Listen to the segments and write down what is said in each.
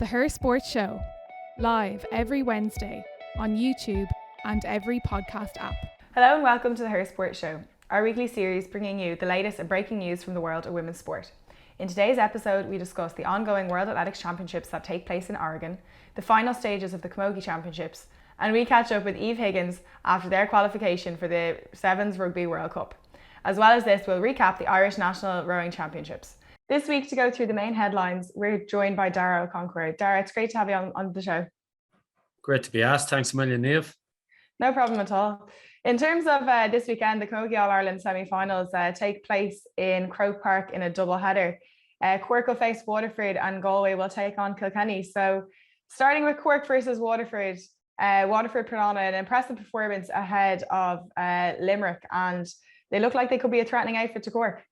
The Her Sports Show, live every Wednesday on YouTube and every podcast app. Hello and welcome to the Her Sports Show, our weekly series bringing you the latest and breaking news from the world of women's sport. In today's episode, we discuss the ongoing World Athletics Championships that take place in Oregon, the final stages of the Camogie Championships, and we catch up with Eve Higgins after their qualification for the Sevens Rugby World Cup. As well as this, we'll recap the Irish National Rowing Championships. This week, to go through the main headlines, we're joined by Daragh Ó Conchúir. Daragh, it's great to have you on the show. Great to be asked. Thanks a million, Eve. No problem at all. In terms of this weekend, the Camogie All-Ireland Semi Finals take place in Croke Park in a double header. Quirk will face Waterford and Galway will take on Kilkenny. So starting with Quirk versus Waterford, Waterford put on an impressive performance ahead of Limerick, and they look like they could be a threatening outfit to Quirk.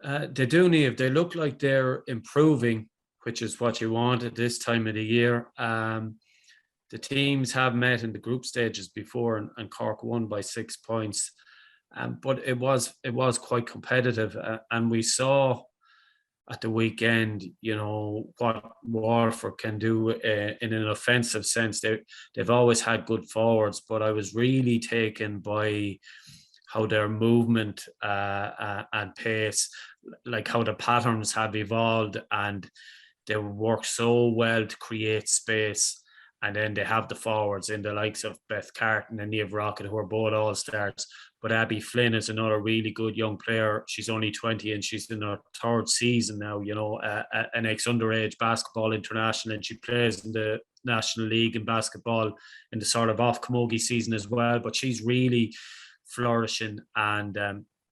They do, Niamh. They look like they're improving, which is what you want at this time of the year. The teams have met in the group stages before, and Cork won by 6 points. But it was quite competitive, and we saw at the weekend, you know, what Waterford can do in an offensive sense. They've always had good forwards, but I was really taken by how their movement and pace, like how the patterns have evolved, and they work so well to create space. And then they have the forwards in the likes of Beth Carton and Niamh Rocket, who are both all-stars. But Abby Flynn is another really good young player. She's only 20 and she's in her third season now, you know, an ex-underage basketball international, and she plays in the National League in basketball in the sort of off-camogie season as well. But she's really flourishing. And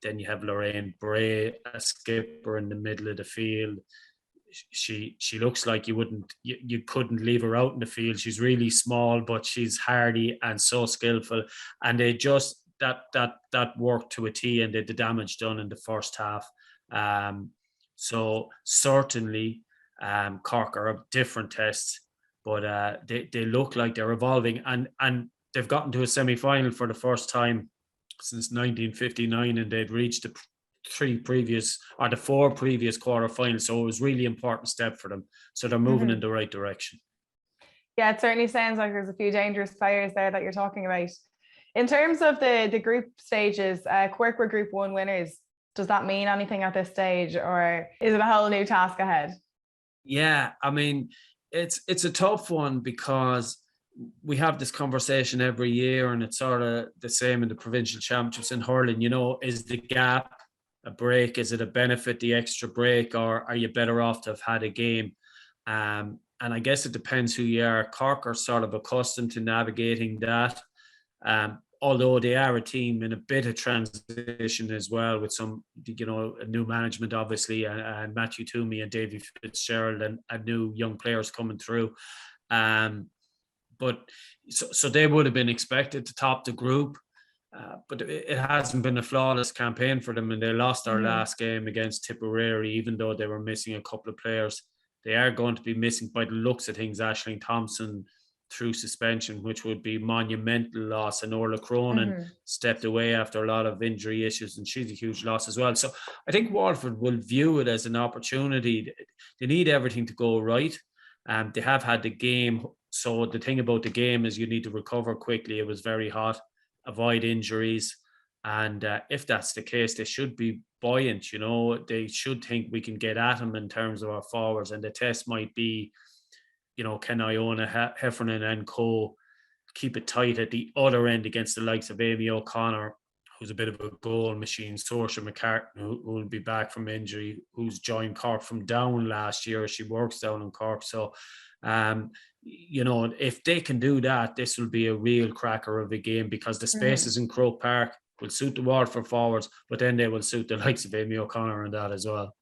then you have Lorraine Bray, a skipper in the middle of the field. She looks like you couldn't leave her out in the field. She's really small, but she's hardy and so skillful. And they just that worked to a T, and they had the damage done in the first half. So certainly Cork are a different test, but they look like they're evolving, and they've gotten to a semi-final for the first time since 1959, and they'd reached the four previous quarterfinals. So it was really important step for them. So they're moving in the right direction. Yeah, it certainly sounds like there's a few dangerous players there that you're talking about. In terms of the group stages, Quirk were Group 1 winners. Does that mean anything at this stage, or is it a whole new task ahead? Yeah, I mean, it's a tough one because we have this conversation every year, and it's sort of the same in the provincial championships in hurling. You know, is the gap a break? Is it a benefit, the extra break, or are you better off to have had a game? And I guess it depends who you are. Cork are sort of accustomed to navigating that, although they are a team in a bit of transition as well, with some, you know, new management obviously, and Matthew Toomey and Davy Fitzgerald and new young players coming through. But so they would have been expected to top the group. But it hasn't been a flawless campaign for them, and they lost their last game against Tipperary, even though they were missing a couple of players. They are going to be missing, by the looks of things, Aisling Thompson through suspension, which would be monumental loss, and Orla Cronin stepped away after a lot of injury issues, and she's a huge loss as well. So I think Waterford will view it as an opportunity. They need everything to go right. They have had the game, so the thing about the game is you need to recover quickly. It was very hot. Avoid injuries, and if that's the case, they should be buoyant. You know, they should think we can get at them in terms of our forwards, and the test might be, you know, can Iona Heffernan and co keep it tight at the other end against the likes of Amy O'Connor, who's a bit of a goal machine, Saoirse McCartan, who will be back from injury, who's joined Cork from down last year. She works down in Cork, so you know, if they can do that, this will be a real cracker of a game, because the spaces in Croke Park will suit the Waterford forwards, but then they will suit the likes of Amy O'Connor and that as well.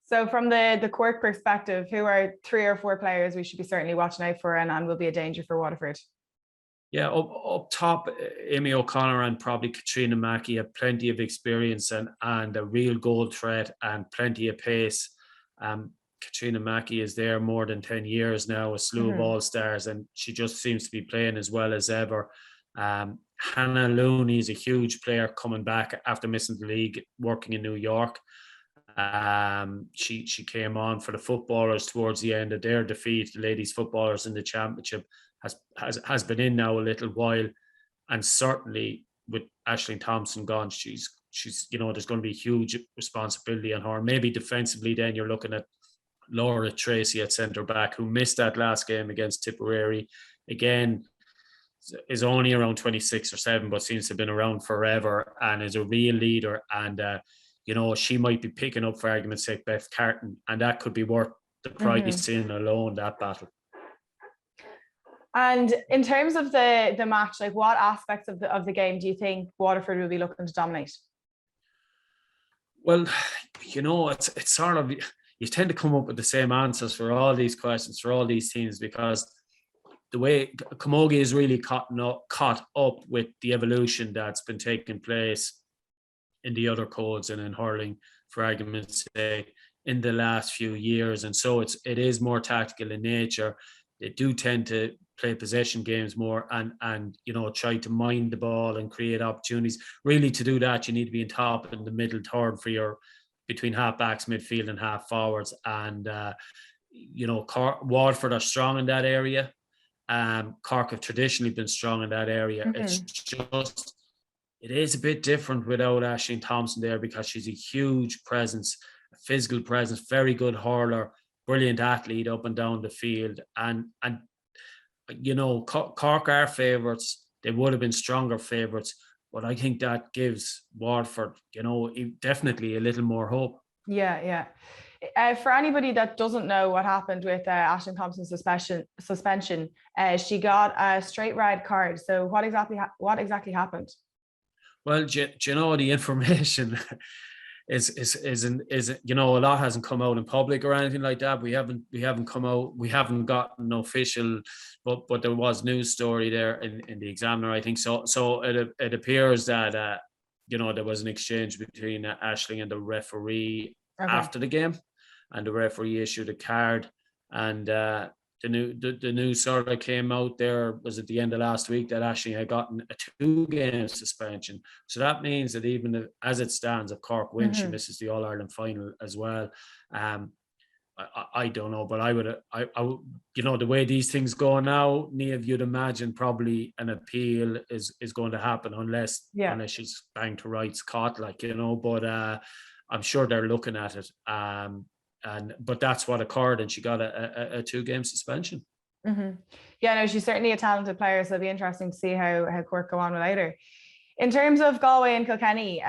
So from the Quirk perspective, who are 3 or 4 players we should be certainly watching out for and will be a danger for Waterford? Yeah, up top, Amy O'Connor and probably Katrina Mackey have plenty of experience and a real goal threat and plenty of pace. Katrina Mackey is there more than 10 years now, a slew of all-stars, and she just seems to be playing as well as ever. Hannah Looney is a huge player coming back after missing the league, working in New York. She came on for the footballers towards the end of their defeat. The ladies footballers in the championship has been in now a little while, and certainly with Aisling Thompson gone, she's there's going to be huge responsibility on her. Maybe defensively, then you're looking at Laura Tracy at centre back, who missed that last game against Tipperary. Again, is only around 26 or 7, but seems to have been around forever and is a real leader. And, she might be picking up, for argument's sake, Beth Carton, and that could be worth the price in alone, that battle. And in terms of the match, like what aspects of the game do you think Waterford will be looking to dominate? Well, it's sort of, you tend to come up with the same answers for all these questions, for all these teams, because the way Camogie is really caught up with the evolution that's been taking place in the other codes and in hurling, for argument's sake, in the last few years. And so it is more tactical in nature. They do tend to play possession games more and try to mind the ball and create opportunities. Really, to do that, you need to be in top in the middle third for your between half backs, midfield and half forwards. And Waterford are strong in that area. Cork have traditionally been strong in that area. It's just, it is a bit different without Aisling Thompson there, because she's a huge presence, a physical presence, very good hurler, brilliant athlete up and down the field. And Cork are favourites. They would have been stronger favourites, but I think that gives Waterford, definitely a little more hope. Yeah. For anybody that doesn't know what happened with Aisling Thompson's suspension, she got a straight red card. So what exactly happened? Well, do you know, the information is a lot hasn't come out in public or anything like that. We haven't come out. We haven't gotten official, but there was news story there in the Examiner, I think. So it appears that there was an exchange between Aisling and the referee after the game, and the referee issued a card, and the news sort of came out there was at the end of last week that Aisling had gotten a 2-game suspension. So that means that even as it stands, if Cork wins, she misses the All-Ireland final as well. I don't know, but I would, the way these things go now, Niamh, you'd imagine probably an appeal is going to happen unless she's banged to rights caught, but I'm sure they're looking at it. But that's what occurred, and she got a 2-game suspension. Yeah, no, she's certainly a talented player, so it'll be interesting to see how Quirk go on with her. In terms of Galway and Kilkenny,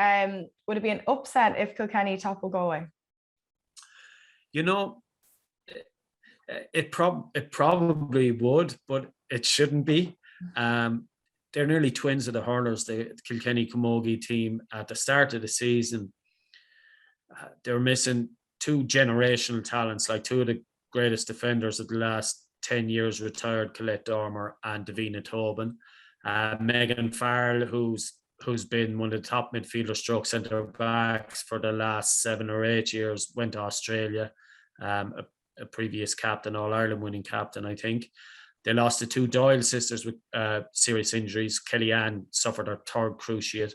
would it be an upset if Kilkenny topple Galway? It probably would, but it shouldn't be. They're nearly twins of the hurlers, the Kilkenny Camogie team. At the start of the season, they were missing 2 generational talents, like 2 of the greatest defenders of the last 10 years retired, Colette Dormer and Davina Tobin. Megan Farrell, who's been one of the top midfielder stroke centre backs for the last 7 or 8 years, went to Australia, a previous captain, All-Ireland winning captain, I think. They lost the 2 Doyle sisters with serious injuries. Kellyanne suffered her 3rd cruciate,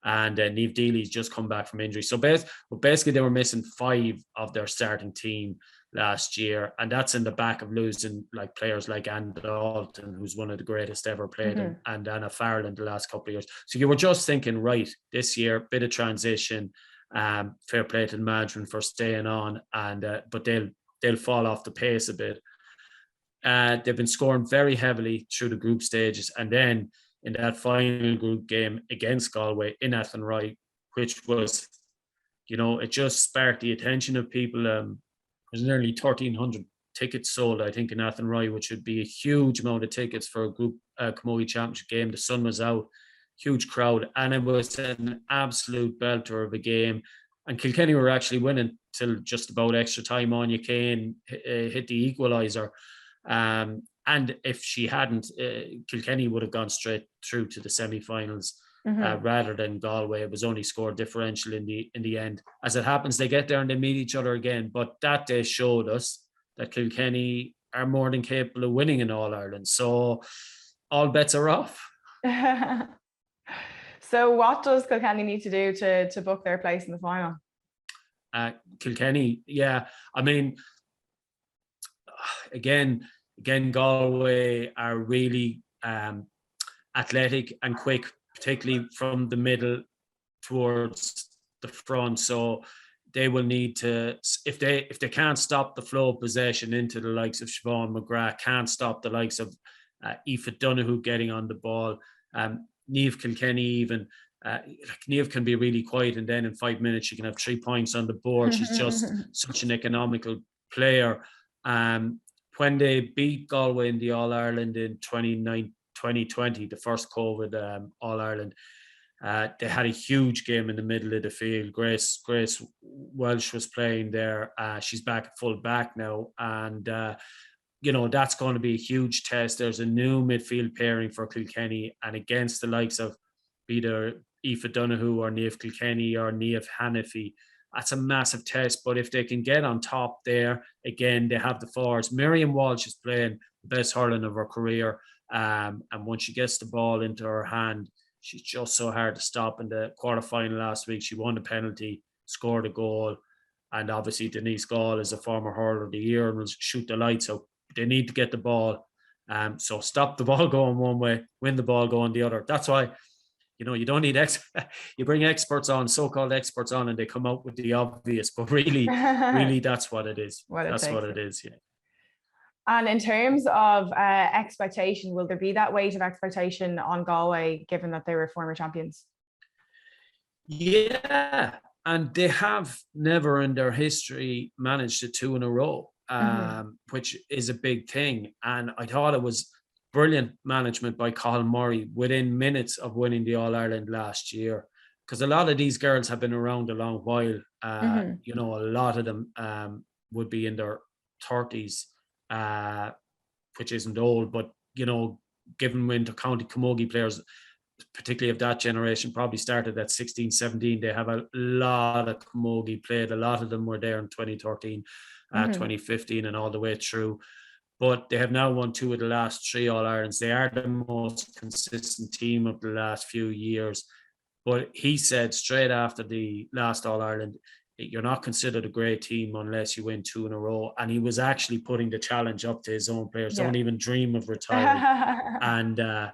and Niamh Dealy's just come back from injury. So basically they were missing 5 of their starting team last year, and that's in the back of losing players like Anne Dalton, who's one of the greatest ever played, and Anna Farrell in the last couple of years. So you were just thinking, right, this year, bit of transition, fair play to the management for staying on, and but they'll fall off the pace a bit. They've been scoring very heavily through the group stages, and then in that final group game against Galway in Athenry, which was, it just sparked the attention of people. There's nearly 1,300 tickets sold, I think, in Athenry, which would be a huge amount of tickets for a group Camogie Championship game. The sun was out, huge crowd, and it was an absolute belter of a game. And Kilkenny were actually winning till just about extra time. Anya Kane hit the equaliser. And if she hadn't, Kilkenny would have gone straight through to the semi-finals rather than Galway. It was only score differential in the end. As it happens, they get there and they meet each other again. But that day showed us that Kilkenny are more than capable of winning in All-Ireland. So all bets are off. So what does Kilkenny need to do to book their place in the final? Kilkenny, yeah. I mean, again, Galway are really athletic and quick, particularly from the middle towards the front. So they will need to, if they can't stop the flow of possession into the likes of Siobhan McGrath, can't stop the likes of Aoife Donoghue getting on the ball, Niamh Kilkenny even. Niamh can be really quiet, and then in 5 minutes she can have 3 points on the board. She's just such an economical player. When they beat Galway in the All-Ireland in 2020, the first COVID All-Ireland, they had a huge game in the middle of the field. Grace Welsh was playing there. She's back at full back now, and that's going to be a huge test. There's a new midfield pairing for Kilkenny, and against the likes of either Aoife Donoghue or Niamh Kilkenny or Niamh Hannafy, that's a massive test. But if they can get on top there, again, they have the forwards. Miriam Walsh is playing the best hurling of her career, and once she gets the ball into her hand, she's just so hard to stop. In the quarterfinal last week, she won the penalty, scored a goal, and obviously Denise Gall is a former hurler of the year and will shoot the lights out. They need to get the ball. So stop the ball going one way, win the ball going the other. That's why, you don't need you bring experts on, so-called experts on, and they come out with the obvious. But really, that's what it is. That's what it is, yeah. And in terms of expectation, will there be that weight of expectation on Galway, given that they were former champions? Yeah, and they have never in their history managed a 2 in a row, which is a big thing. And I thought it was brilliant management by Colin Murray within minutes of winning the All-Ireland last year, because a lot of these girls have been around a long while. A lot of them would be in their 30s. Which isn't old, but given when the county camogie players, particularly of that generation, probably started at 16, 17, they have a lot of camogie played. A lot of them were there in 2013, 2015 and all the way through. But they have now won 2 of the last 3 All-Irelands. They are the most consistent team of the last few years. But he said straight after the last All-Ireland, you're not considered a great team unless you win 2 in a row. And he was actually putting the challenge up to his own players. Don't even dream of retiring. And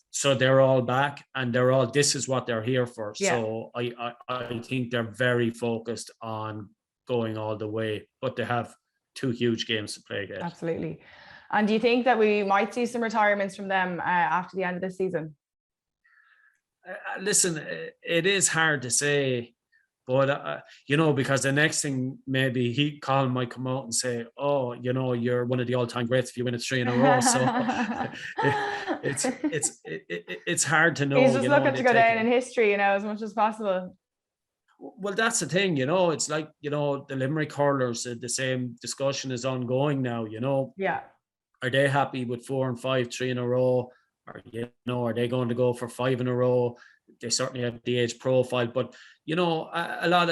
so they're all back, and this is what they're here for. Yeah. So I think they're very focused on going all the way, but they have 2 huge games to play again. Absolutely. And do you think that we might see some retirements from them after the end of this season? Listen, it is hard to say. But, because the next thing, maybe Colin might come out and say, oh, you're one of the all-time greats if you win it 3 in a row. So it's hard to know. He's just looking to go down in history, as much as possible. Well, that's the thing, it's like, the Limerick hurlers, the same discussion is ongoing now, Yeah. Are they happy with 4 and 5, 3 in a row? Or, are they going to go for 5 in a row? They certainly have the age profile, but a lot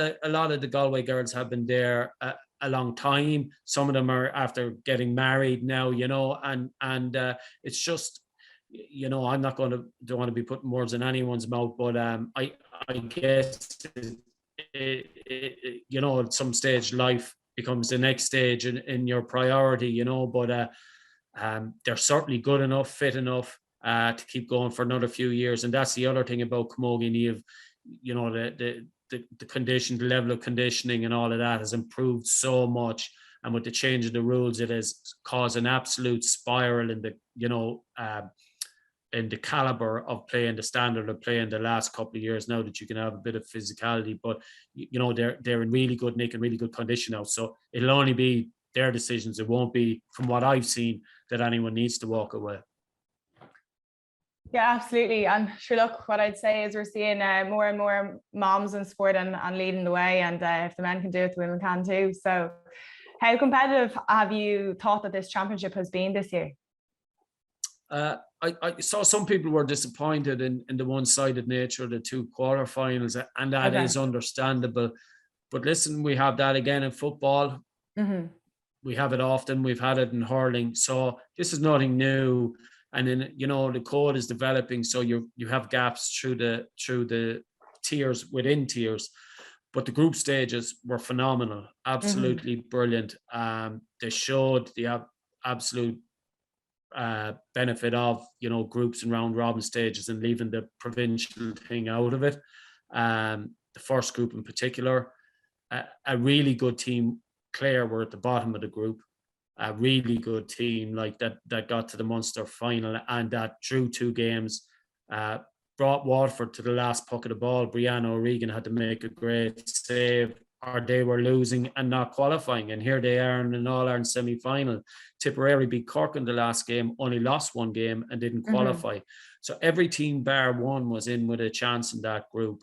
of the Galway girls have been there a long time. Some of them are after getting married now, and it's just, I'm not don't want to be putting words in anyone's mouth, but I guess at some stage life becomes the next stage in your priority, but they're certainly good enough, fit enough to keep going for another few years. And that's the other thing about camogie. The condition, the level of conditioning and all of that has improved so much. And with the change of the rules, it has caused an absolute spiral in the caliber of play and the standard of play in the last couple of years, now that you can have a bit of physicality. But, they're in really good nick and really good condition now. So it'll only be their decisions. It won't be, from what I've seen, that anyone needs to walk away. Yeah, absolutely. And sure, look, what I'd say is we're seeing more and more moms in sport and leading the way. And if the men can do it, the women can too. So how competitive have you thought that this championship has been this year? I saw some people were disappointed in the one-sided nature of the 2 quarterfinals, and that is understandable. But listen, we have that again in football. We have it often. We've had it in hurling. So this is nothing new. And then, the code is developing, so you have gaps through the tiers within tiers. But the group stages were phenomenal, absolutely brilliant. They showed the absolute benefit of, groups and round robin stages and leaving the provincial thing out of it. The first group in particular, a really good team. Clare were at the bottom of the group. A really good team like that got to the Munster final, and that drew 2 games, brought Waterford to the last puck of the ball. Brianna O'Regan had to make a great save, or they were losing and not qualifying. And here they are in an All-Ireland semi-final. Tipperary beat Quirk in the last game, only lost 1 game and didn't qualify. So every team bar one was in with a chance in that group.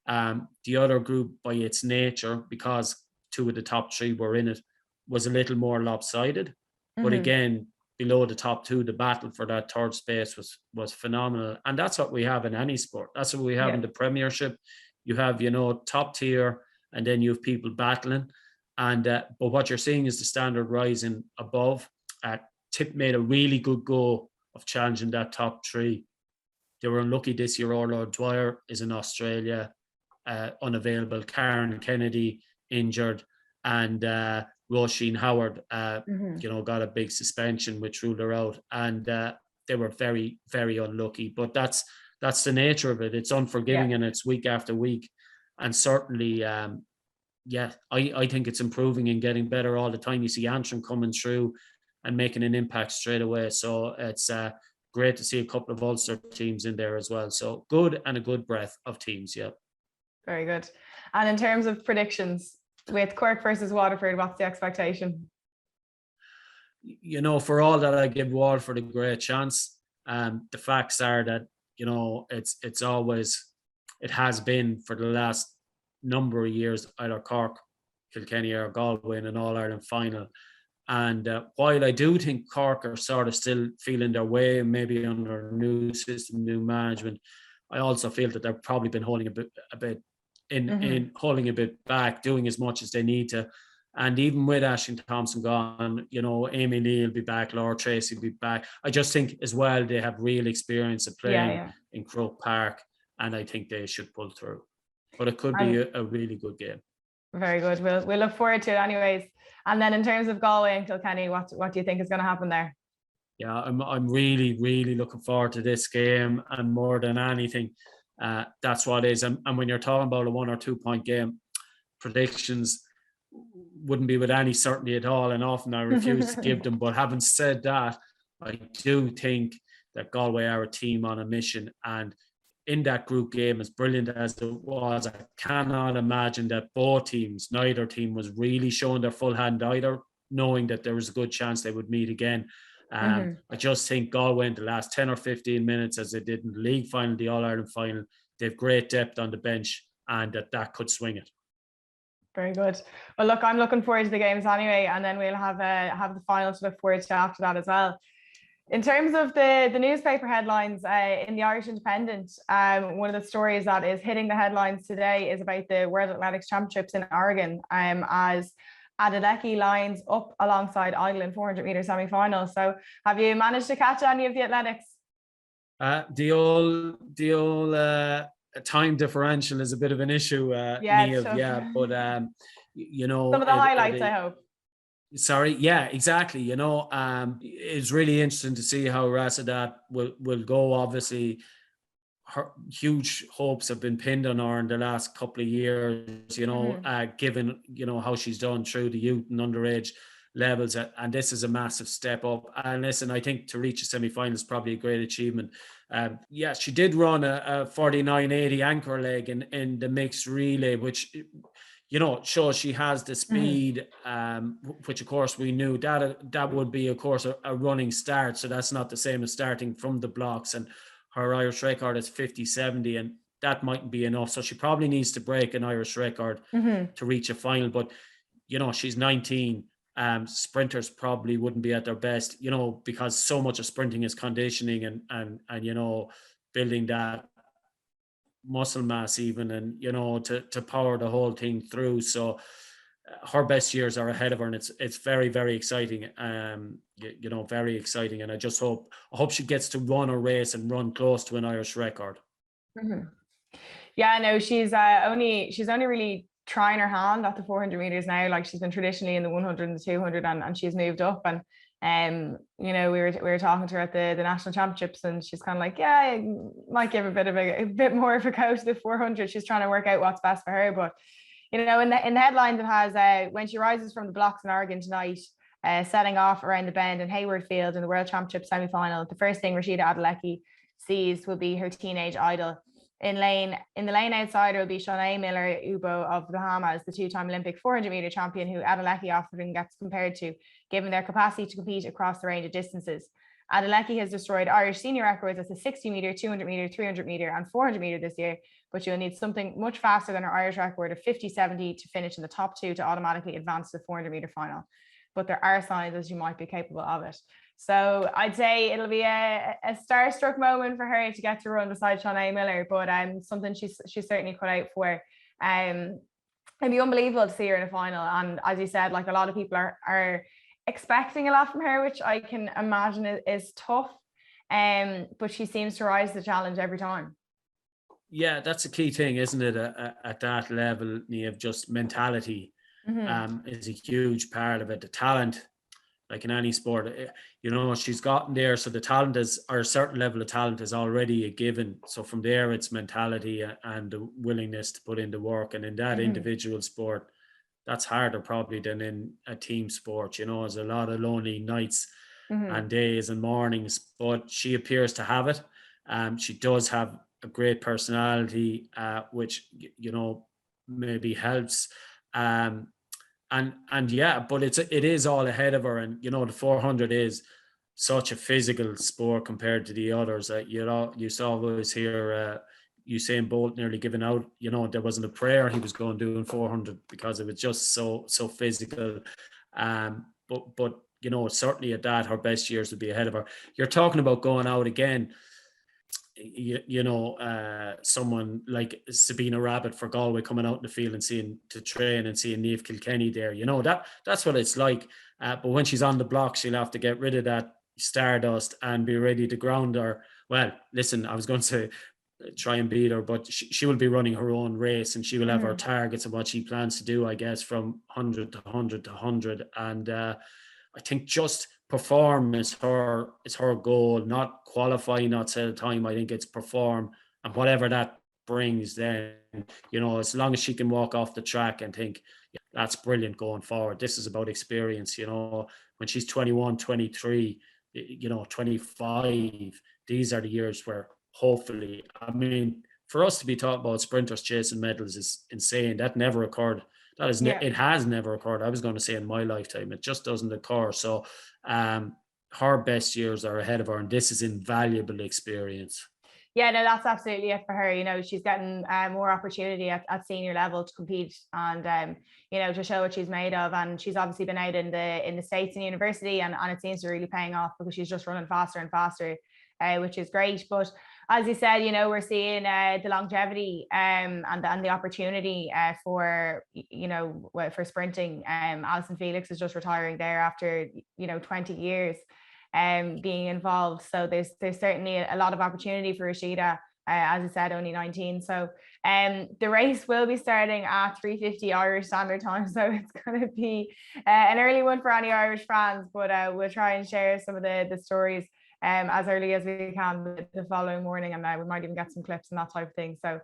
The other group, by its nature, because 2 of the top 3 were in it, was a little more lopsided. But again, below the top 2, the battle for that third space was phenomenal. And that's what we have in any sport. That's what we have in the Premiership. You have, top tier, and then you have people battling. And but what you're seeing is the standard rising above. Tip made a really good go of challenging that top 3. They were unlucky this year. Orla Dwyer is in Australia, unavailable. Karen Kennedy injured, and Roisin Howard, got a big suspension which ruled her out, and they were very, very unlucky. But that's the nature of it. It's unforgiving, and it's week after week, and certainly, I think it's improving and getting better all the time. You see Antrim coming through and making an impact straight away. So it's great to see a couple of Ulster teams in there as well. So good, and a good breadth of teams. Yeah. Very good. And in terms of predictions, with Quirk versus Waterford, what's the expectation? For all that, I give Waterford a great chance. The facts are that, it's always, it has been for the last number of years, either Cork, Kilkenny or Galway in an All-Ireland final. And while I do think Cork are sort of still feeling their way, maybe under new system, new management, I also feel that they've probably been holding a bit holding a bit back, doing as much as they need to. And even with Aisling Thompson gone, Amy Neal will be back, Laura Tracy will be back. I just think as well they have real experience of playing in Croke Park, and I think they should pull through. But it could be a really good game. Very good. We'll look forward to it anyways. And then in terms of Galway and Kilkenny, what do you think is going to happen there? Yeah, I'm really, really looking forward to this game, and more than anything, that's what it is. And when you're talking about a 1 or 2 point game, predictions wouldn't be with any certainty at all, and often I refuse to give them. But having said that, I do think that Galway are a team on a mission, and in that group game, as brilliant as it was, I cannot imagine that neither team was really showing their full hand either, knowing that there was a good chance they would meet again. I just think Galway in the last 10 or 15 minutes, as they did in the league final, the All-Ireland final, they have great depth on the bench, and that could swing it. Very good. Well, look, I'm looking forward to the games anyway, and then we'll have the final to look forward to after that as well. In terms of the newspaper headlines in the Irish Independent, one of the stories that is hitting the headlines today is about the World Athletics Championships in Oregon, as Adeleke lines up alongside Idle in 400 meter semi-final. So have you managed to catch any of the athletics? The old time differential is a bit of an issue, Niamh, but some of the highlights, I hope. Sorry, yeah, exactly. It's really interesting to see how Rhasidat will go. Obviously, her huge hopes have been pinned on her in the last couple of years, given, how she's done through the youth and underage levels. And this is a massive step up. And listen, I think to reach a semi-final is probably a great achievement. She did run a 49.80 anchor leg in the mixed relay, which, shows she has the speed, which of course we knew that would be, of course, a running start. So that's not the same as starting from the blocks. And her Irish record is 50.70, and that mightn't be enough. So she probably needs to break an Irish record to reach a final. But, she's 19. Sprinters probably wouldn't be at their best, because so much of sprinting is conditioning and building that muscle mass even, and to power the whole thing through. So her best years are ahead of her, and it's very, very exciting. Very exciting, and I hope she gets to run a race and run close to an Irish record. Yeah, no, she's only really trying her hand at the 400 meters now. Like, she's been traditionally in the 100 and the 200, and she's moved up. And you know, we were talking to her at the national championships, and she's kind of like, yeah, I might give a bit more of a go to the 400. She's trying to work out what's best for her. But you know, in the headlines, it has when she rises from the blocks in Oregon tonight, setting off around the bend in Hayward Field in the World Championship Semi Final. The first thing Rhasidat Adeleke sees will be her teenage idol. In the lane outside will be Shaunae Miller-Ubo of the Bahamas, the two-time Olympic 400-meter champion, who Adeleke often gets compared to, given their capacity to compete across the range of distances. Adeleke has destroyed Irish senior records as a 60-meter, 200-meter, 300-meter, and 400-meter this year, but she'll need something much faster than her Irish record of 50-70 to finish in the top two to automatically advance to the 400-meter final. But there are signs that she might be capable of it. So I'd say it'll be a starstruck moment for her to get to run beside Shaunae Miller, but something she's certainly cut out for. It'd be unbelievable to see her in a final. And as you said, like, a lot of people are expecting a lot from her, which I can imagine is tough. But she seems to rise to the challenge every time. Yeah, that's a key thing, isn't it? At that level, Niamh, just mentality is a huge part of it. The talent, like in any sport, you know, she's gotten there. So the talent or a certain level of talent is already a given. So from there, it's mentality and the willingness to put in the work. And in that individual sport, that's harder probably than in a team sport. You know, there's a lot of lonely nights and days and mornings, but she appears to have it. She does have a great personality, which, you know, maybe helps. And yeah, but it is all ahead of her. And, you know, the 400 is such a physical sport compared to the others. You know, you saw always hear Usain Bolt nearly giving out. You know, there wasn't a prayer he was going doing 400 because it was just so physical. But you know, certainly at that, her best years would be ahead of her. You're talking about going out again. You know, someone like Sabina Rabbit for Galway coming out in the field and seeing Niamh Kilkenny there, you know, that's what it's like. But when she's on the block, she'll have to get rid of that stardust and be ready to ground her. Well, listen, I was going to try and beat her, but she will be running her own race, and she will have her targets of what she plans to do, I guess, from 100 to 100 to 100. And I think just perform is her goal, not qualify, not set a time. I think it's perform, and whatever that brings, then, you know, as long as she can walk off the track and think, yeah, that's brilliant going forward. This is about experience, you know, when she's 21, 23, you know, 25, these are the years where hopefully, I mean, for us to be talking about sprinters chasing medals is insane. That never occurred. It has never occurred. I was going to say in my lifetime, it just doesn't occur. So her best years are ahead of her, and this is invaluable experience. Yeah, no, that's absolutely it for her. You know, she's getting more opportunity at senior level to compete and, you know, to show what she's made of. And she's obviously been out in the States and university, and it seems to really paying off because she's just running faster and faster, which is great. But as you said, you know, we're seeing the longevity and the opportunity for, you know, for sprinting. Alison Felix is just retiring there after, you know, 20 years being involved. So there's certainly a lot of opportunity for Rhasidat. As I said, only 19. So the race will be starting at 3:50 Irish Standard Time. So it's going to be an early one for any Irish fans, but we'll try and share some of the stories as early as we can the following morning, and we might even get some clips and that type of thing. So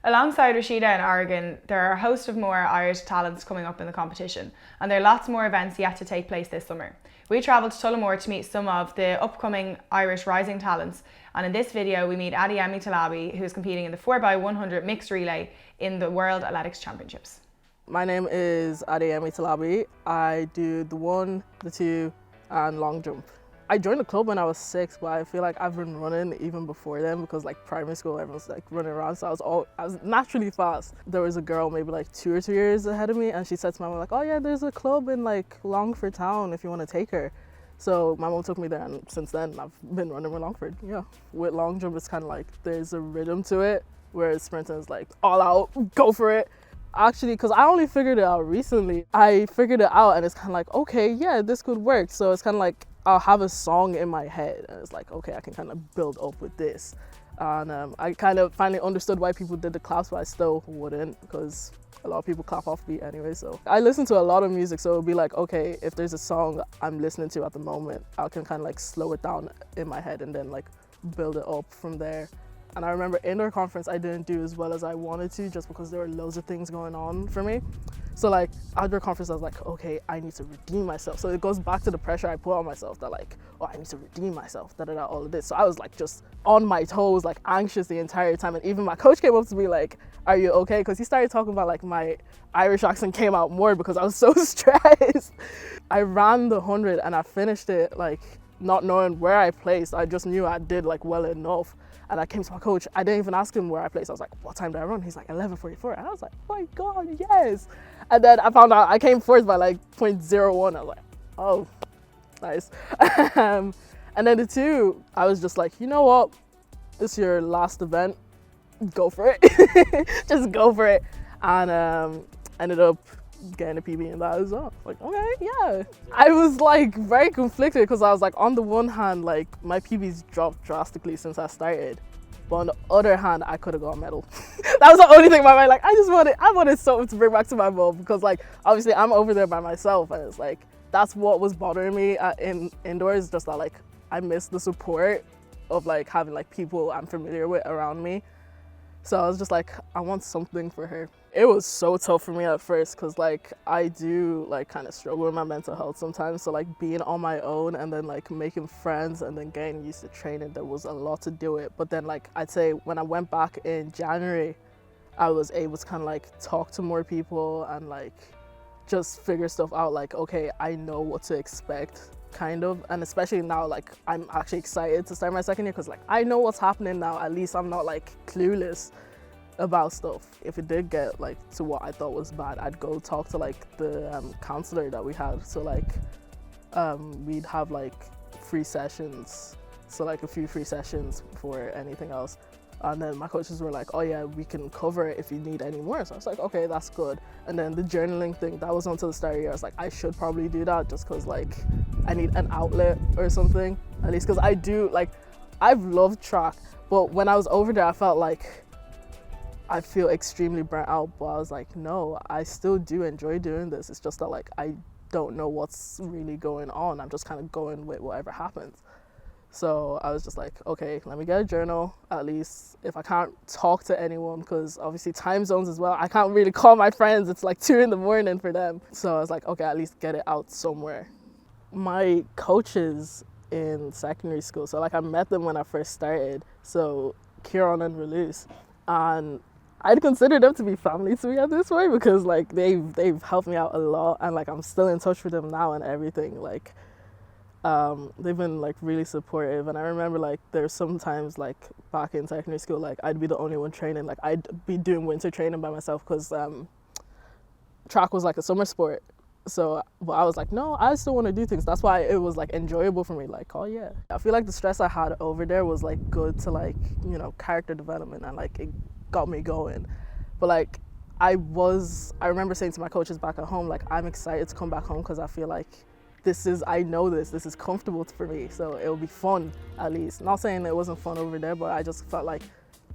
alongside Rhasidat in Oregon, there are a host of more Irish talents coming up in the competition, and there are lots more events yet to take place this summer. We travelled to Tullamore to meet some of the upcoming Irish rising talents, and in this video we meet Adeyemi Talabi, who is competing in the 4x100 mixed relay in the World Athletics Championships. My name is Adeyemi Talabi. I do the 1, the 2 and long jump. I joined the club when I was 6, but I feel like I've been running even before then because like primary school, everyone's like running around, so I was naturally fast. There was a girl maybe like 2 or 3 years ahead of me, and she said to my mom like, oh yeah, there's a club in like Longford town if you want to take her. So my mom took me there, and since then I've been running with Longford. Yeah, with long jump it's kind of like there's a rhythm to it, whereas sprinting is like all out, go for it. Actually, because I only figured it out recently, I figured it out and it's kind of like, okay, yeah, this could work. So it's kind of like I'll have a song in my head and it's like, okay, I can kind of build up with this. And I kind of finally understood why people did the claps, but I still wouldn't because a lot of people clap off beat anyway. So I listen to a lot of music, so it'll be like, okay, if there's a song I'm listening to at the moment, I can kind of like slow it down in my head and then like build it up from there. And I remember indoor conference I didn't do as well as I wanted to just because there were loads of things going on for me. So like outdoor conference I was like, okay, I need to redeem myself. So it goes back to the pressure I put on myself that like, oh, I need to redeem myself, all of this. So I was like just on my toes, like anxious the entire time. And even my coach came up to me like, are you okay? Because he started talking about like my Irish accent came out more because I was so stressed. I ran the 100 and I finished it like not knowing where I placed. I just knew I did like well enough. And I came to my coach, I didn't even ask him where I placed. I was like, what time did I run? He's like, 11:44. And I was like, oh my God, yes. And then I found out I came fourth by like 0.01. I was like, oh, nice. And then the 2, I was just like, you know what? This is your last event. Go for it. Just go for it. And ended up getting a PB in that as well. Like, okay, yeah. I was like very conflicted because I was like, on the one hand, like my PB's dropped drastically since I started. But on the other hand, I could have got a medal. That was the only thing in my mind. Like, I wanted something to bring back to my bowl because like, obviously I'm over there by myself and it's like, that's what was bothering me in indoors, just that like, I miss the support of like having like people I'm familiar with around me. So I was just like, I want something for her. It was so tough for me at first because like I do like kind of struggle with my mental health sometimes. So like being on my own and then like making friends and then getting used to training, there was a lot to do it. But then like I'd say when I went back in January, I was able to kind of like talk to more people and like just figure stuff out. Like, okay, I know what to expect kind of. And especially now, like I'm actually excited to start my second year because like I know what's happening now. At least I'm not like clueless about stuff. If it did get like to what I thought was bad, I'd go talk to like the counselor that we had. So like we'd have like free sessions, so like a few free sessions before anything else. And then my coaches were like, oh yeah, we can cover it if you need any more. So I was like, okay, that's good. And then the journaling thing, that was until the start of the year. I was like, I should probably do that just because like I need an outlet or something, at least because I do like, I've loved track, but when I was over there, I felt like I feel extremely burnt out. But I was like, no, I still do enjoy doing this. It's just that like, I don't know what's really going on. I'm just kind of going with whatever happens. So I was just like, okay, let me get a journal, at least if I can't talk to anyone, because obviously time zones as well. I can't really call my friends. It's like 2 a.m. for them. So I was like, okay, at least get it out somewhere. My coaches in secondary school, so like I met them when I first started. So Kieran and Relus, and I'd consider them to be family to me at this point because like they've helped me out a lot, and like I'm still in touch with them now and everything. Like they've been like really supportive. And I remember like there's sometimes like back in secondary school, like I'd be the only one training. Like I'd be doing winter training by myself because track was like a summer sport. So but I was like, no, I still want to do things. That's why it was like enjoyable for me. Like, oh yeah, I feel like the stress I had over there was like good to like, you know, character development, and like it got me going. But like I remember saying to my coaches back at home, like I'm excited to come back home because I feel like I know this is comfortable for me, so it'll be fun at least. Not saying it wasn't fun over there, but I just felt like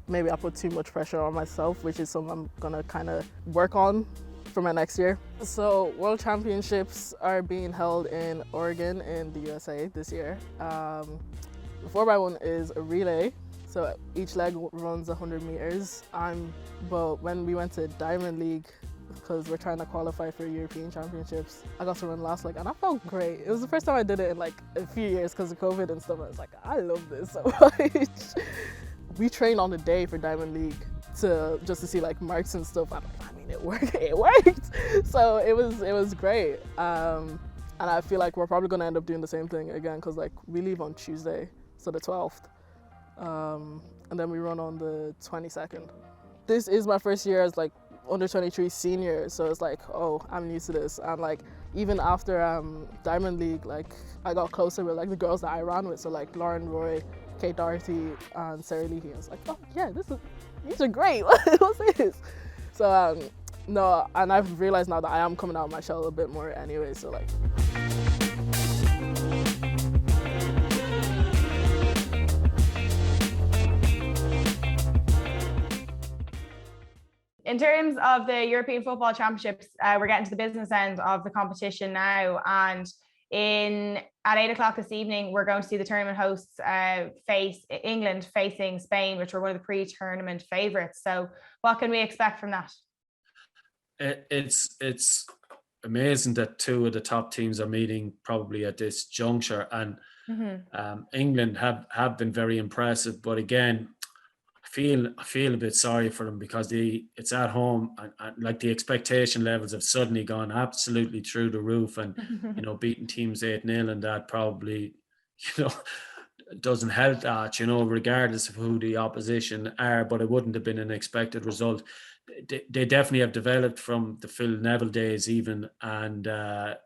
maybe I put too much pressure on myself, which is something I'm gonna kind of work on for my next year. So World Championships are being held in Oregon in the USA this year. The 4x1 is a relay, so each leg runs 100 meters. But when we went to Diamond League, because we're trying to qualify for European Championships, I got to run last leg and I felt great. It was the first time I did it in like a few years because of COVID and stuff. I was like, I love this so much. We trained on the day for Diamond League just to see like marks and stuff. I mean, it worked. So it was great. And I feel like we're probably gonna end up doing the same thing again because like we leave on Tuesday, so the 12th. And then we run on the 22nd. This is my first year as like under 23 senior, so it's like, oh, I'm new to this. And like even after Diamond League, like I got closer with like the girls that I ran with, so like Lauren Roy, Kate Doherty, and Sarah Leahy. I was like, oh yeah, these are great. What's this? So no, and I've realized now that I am coming out of my shell a bit more anyway, so like In terms of the European Football Championships, we're getting to the business end of the competition now, and at 8 o'clock this evening, we're going to see the tournament hosts face England facing Spain, which were one of the pre-tournament favourites. So what can we expect from that? It's amazing that two of the top teams are meeting probably at this juncture, and England have been very impressive, but again, I feel a bit sorry for them because it's at home, and like the expectation levels have suddenly gone absolutely through the roof, and beating teams 8-0 and that probably doesn't help that, regardless of who the opposition are, but it wouldn't have been an expected result. They definitely have developed from the Phil Neville days even, and they're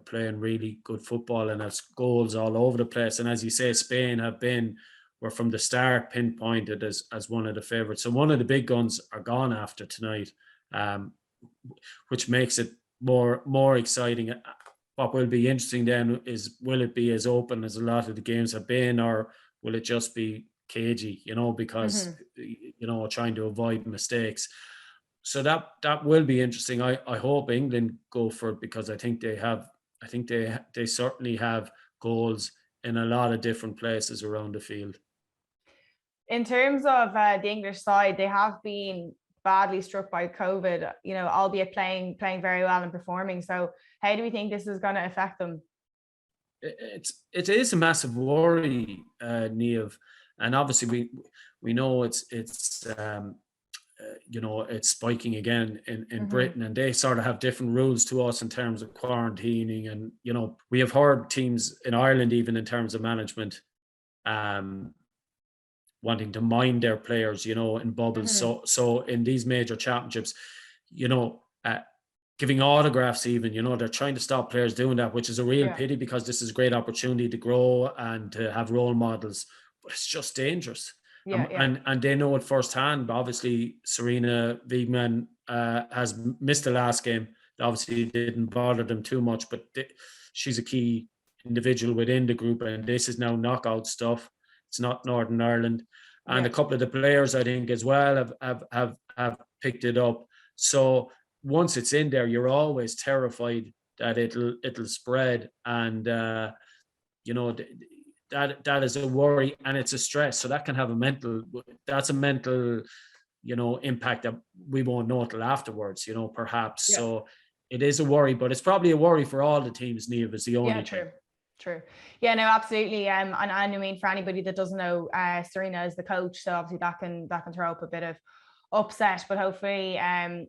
playing really good football, and there's goals all over the place. And as you say, Spain were from the start pinpointed as one of the favourites. So one of the big guns are gone after tonight, which makes it more exciting. What will be interesting then is, will it be as open as a lot of the games have been, or will it just be cagey, because trying to avoid mistakes. So that will be interesting. I hope England go for it, because I think they certainly have goals in a lot of different places around the field. In terms of the English side, they have been badly struck by COVID, albeit playing very well and performing. So how do we think this is going to affect them? It is a massive worry, Niamh, and obviously we know it's spiking again in Britain, and they sort of have different rules to us in terms of quarantining, and we have heard teams in Ireland, even in terms of management, wanting to mind their players, in bubbles. So in these major championships, giving autographs even, they're trying to stop players doing that, which is a real pity, because this is a great opportunity to grow and to have role models, but it's just dangerous. And they know it firsthand. Obviously, Serena Wiegman has missed the last game. It obviously didn't bother them too much, but she's a key individual within the group, and this is now knockout stuff. It's not Northern Ireland, and a couple of the players, I think, as well have picked it up. So once it's in there, you're always terrified that it'll spread, and that is a worry, and it's a stress. So that can have a mental impact that we won't know till afterwards, perhaps. Yeah. So it is a worry, but it's probably a worry for all the teams. Niamh, is the only thing. True. Yeah, no, absolutely. And I mean, for anybody that doesn't know, Serena is the coach, so obviously that can throw up a bit of upset. But hopefully, I'm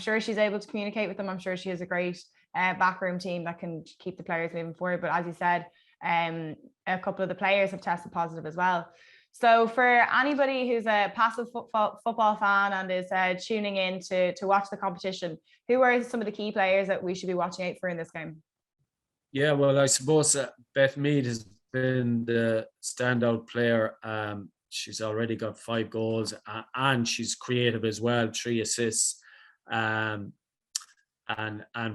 sure she's able to communicate with them. I'm sure she has a great backroom team that can keep the players moving forward. But as you said, a couple of the players have tested positive as well. So for anybody who's a passive football fan and is tuning in to watch the competition, who are some of the key players that we should be watching out for in this game? Yeah, well, I suppose Beth Mead has been the standout player. She's already got 5 goals, and she's creative as well, 3 assists. And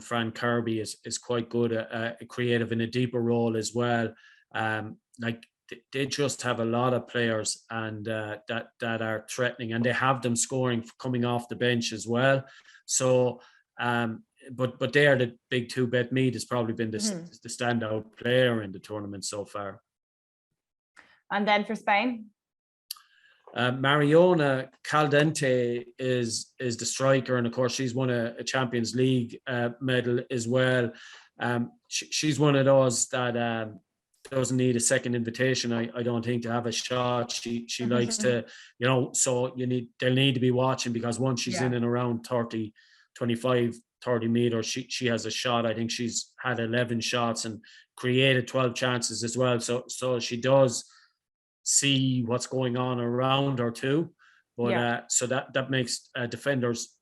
Fran Kirby is quite good, creative in a deeper role as well. They just have a lot of players, and that are threatening, and they have them scoring coming off the bench as well. So. But they are the big two. Beth Mead has probably been the standout player in the tournament so far. And then for Spain? Mariona Caldente is the striker, and of course she's won a Champions League medal as well. She's one of those that doesn't need a second invitation, I don't think, to have a shot. She likes to, so they'll need to be watching, because once she's in and around 30 meters, she has a shot. I think she's had 11 shots and created 12 chances as well. So she does see what's going on around her too. But so that makes defenders,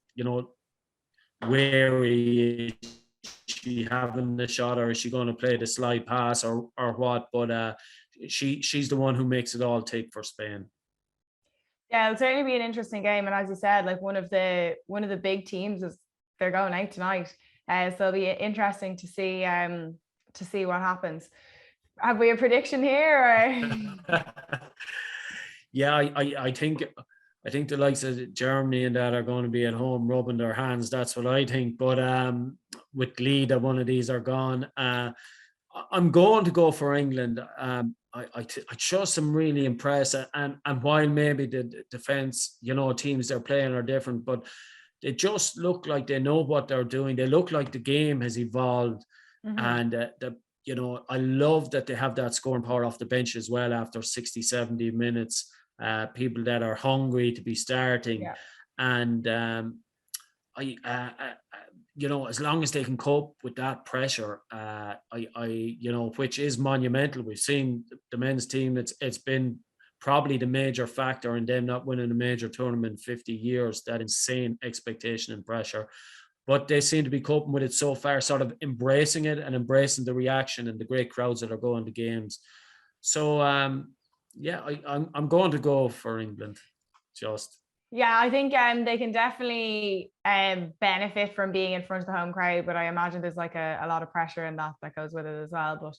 wary. Is she having the shot, or is she going to play the slide pass, or what? But she's the one who makes it all tick for Spain. Yeah, it'll certainly be an interesting game, and as you said, like one of the big teams is they're going out tonight, so it'll be interesting to see what happens. Have we a prediction here? Or? Yeah, I think I think the likes of Germany and that are going to be at home rubbing their hands. That's what I think. But with glee that one of these are gone, I'm going to go for England. I trust them really impressed. And while maybe the defence, teams they're playing are different, but they just look like they know what they're doing. They look like the game has evolved. And I love that they have that scoring power off the bench as well after 60, 70 minutes. People that are hungry to be starting. Yeah. And as long as they can cope with that pressure, which is monumental. We've seen the men's team. It's been probably the major factor in them not winning a major tournament in 50 years, that insane expectation and pressure. But they seem to be coping with it so far, sort of embracing it and embracing the reaction and the great crowds that are going to games. So, I'm going to go for England. Yeah, I think they can definitely benefit from being in front of the home crowd, but I imagine there's like a lot of pressure in that goes with it as well. But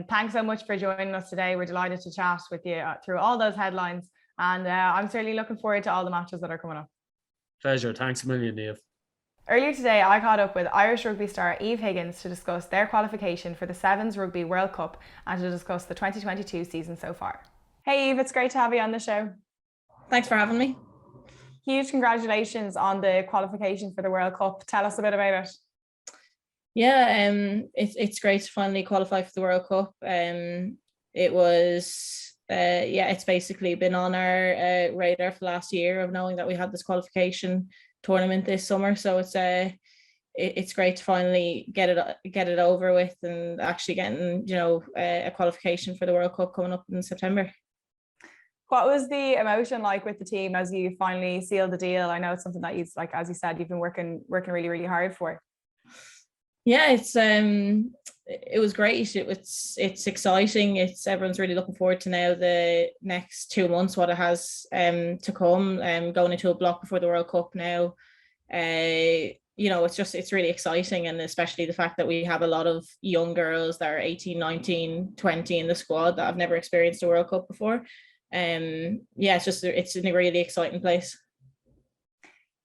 thanks so much for joining us today. We're delighted to chat with you through all those headlines, and I'm certainly looking forward to all the matches that are coming up. Pleasure. Thanks a million, Eve. Earlier today, I caught up with Irish rugby star Eve Higgins to discuss their qualification for the Sevens Rugby World Cup and to discuss the 2022 season so far. Hey Eve, it's great to have you on the show. Thanks for having me. Huge congratulations on the qualification for the World Cup. Tell us a bit about it. Yeah, it's great to finally qualify for the World Cup. It was, it's basically been on our radar for the last year of knowing that we had this qualification tournament this summer. So it's great to finally get it over with and actually getting a qualification for the World Cup coming up in September. What was the emotion like with the team as you finally sealed the deal? I know it's something that you've, like as you said, you've been working really, really hard for. Yeah, it was great. It's exciting. Everyone's really looking forward to now the next 2 months, what it has to come, going into a block before the World Cup now. It's really exciting, and especially the fact that we have a lot of young girls that are 18, 19, 20 in the squad that have never experienced a World Cup before. It's in a really exciting place.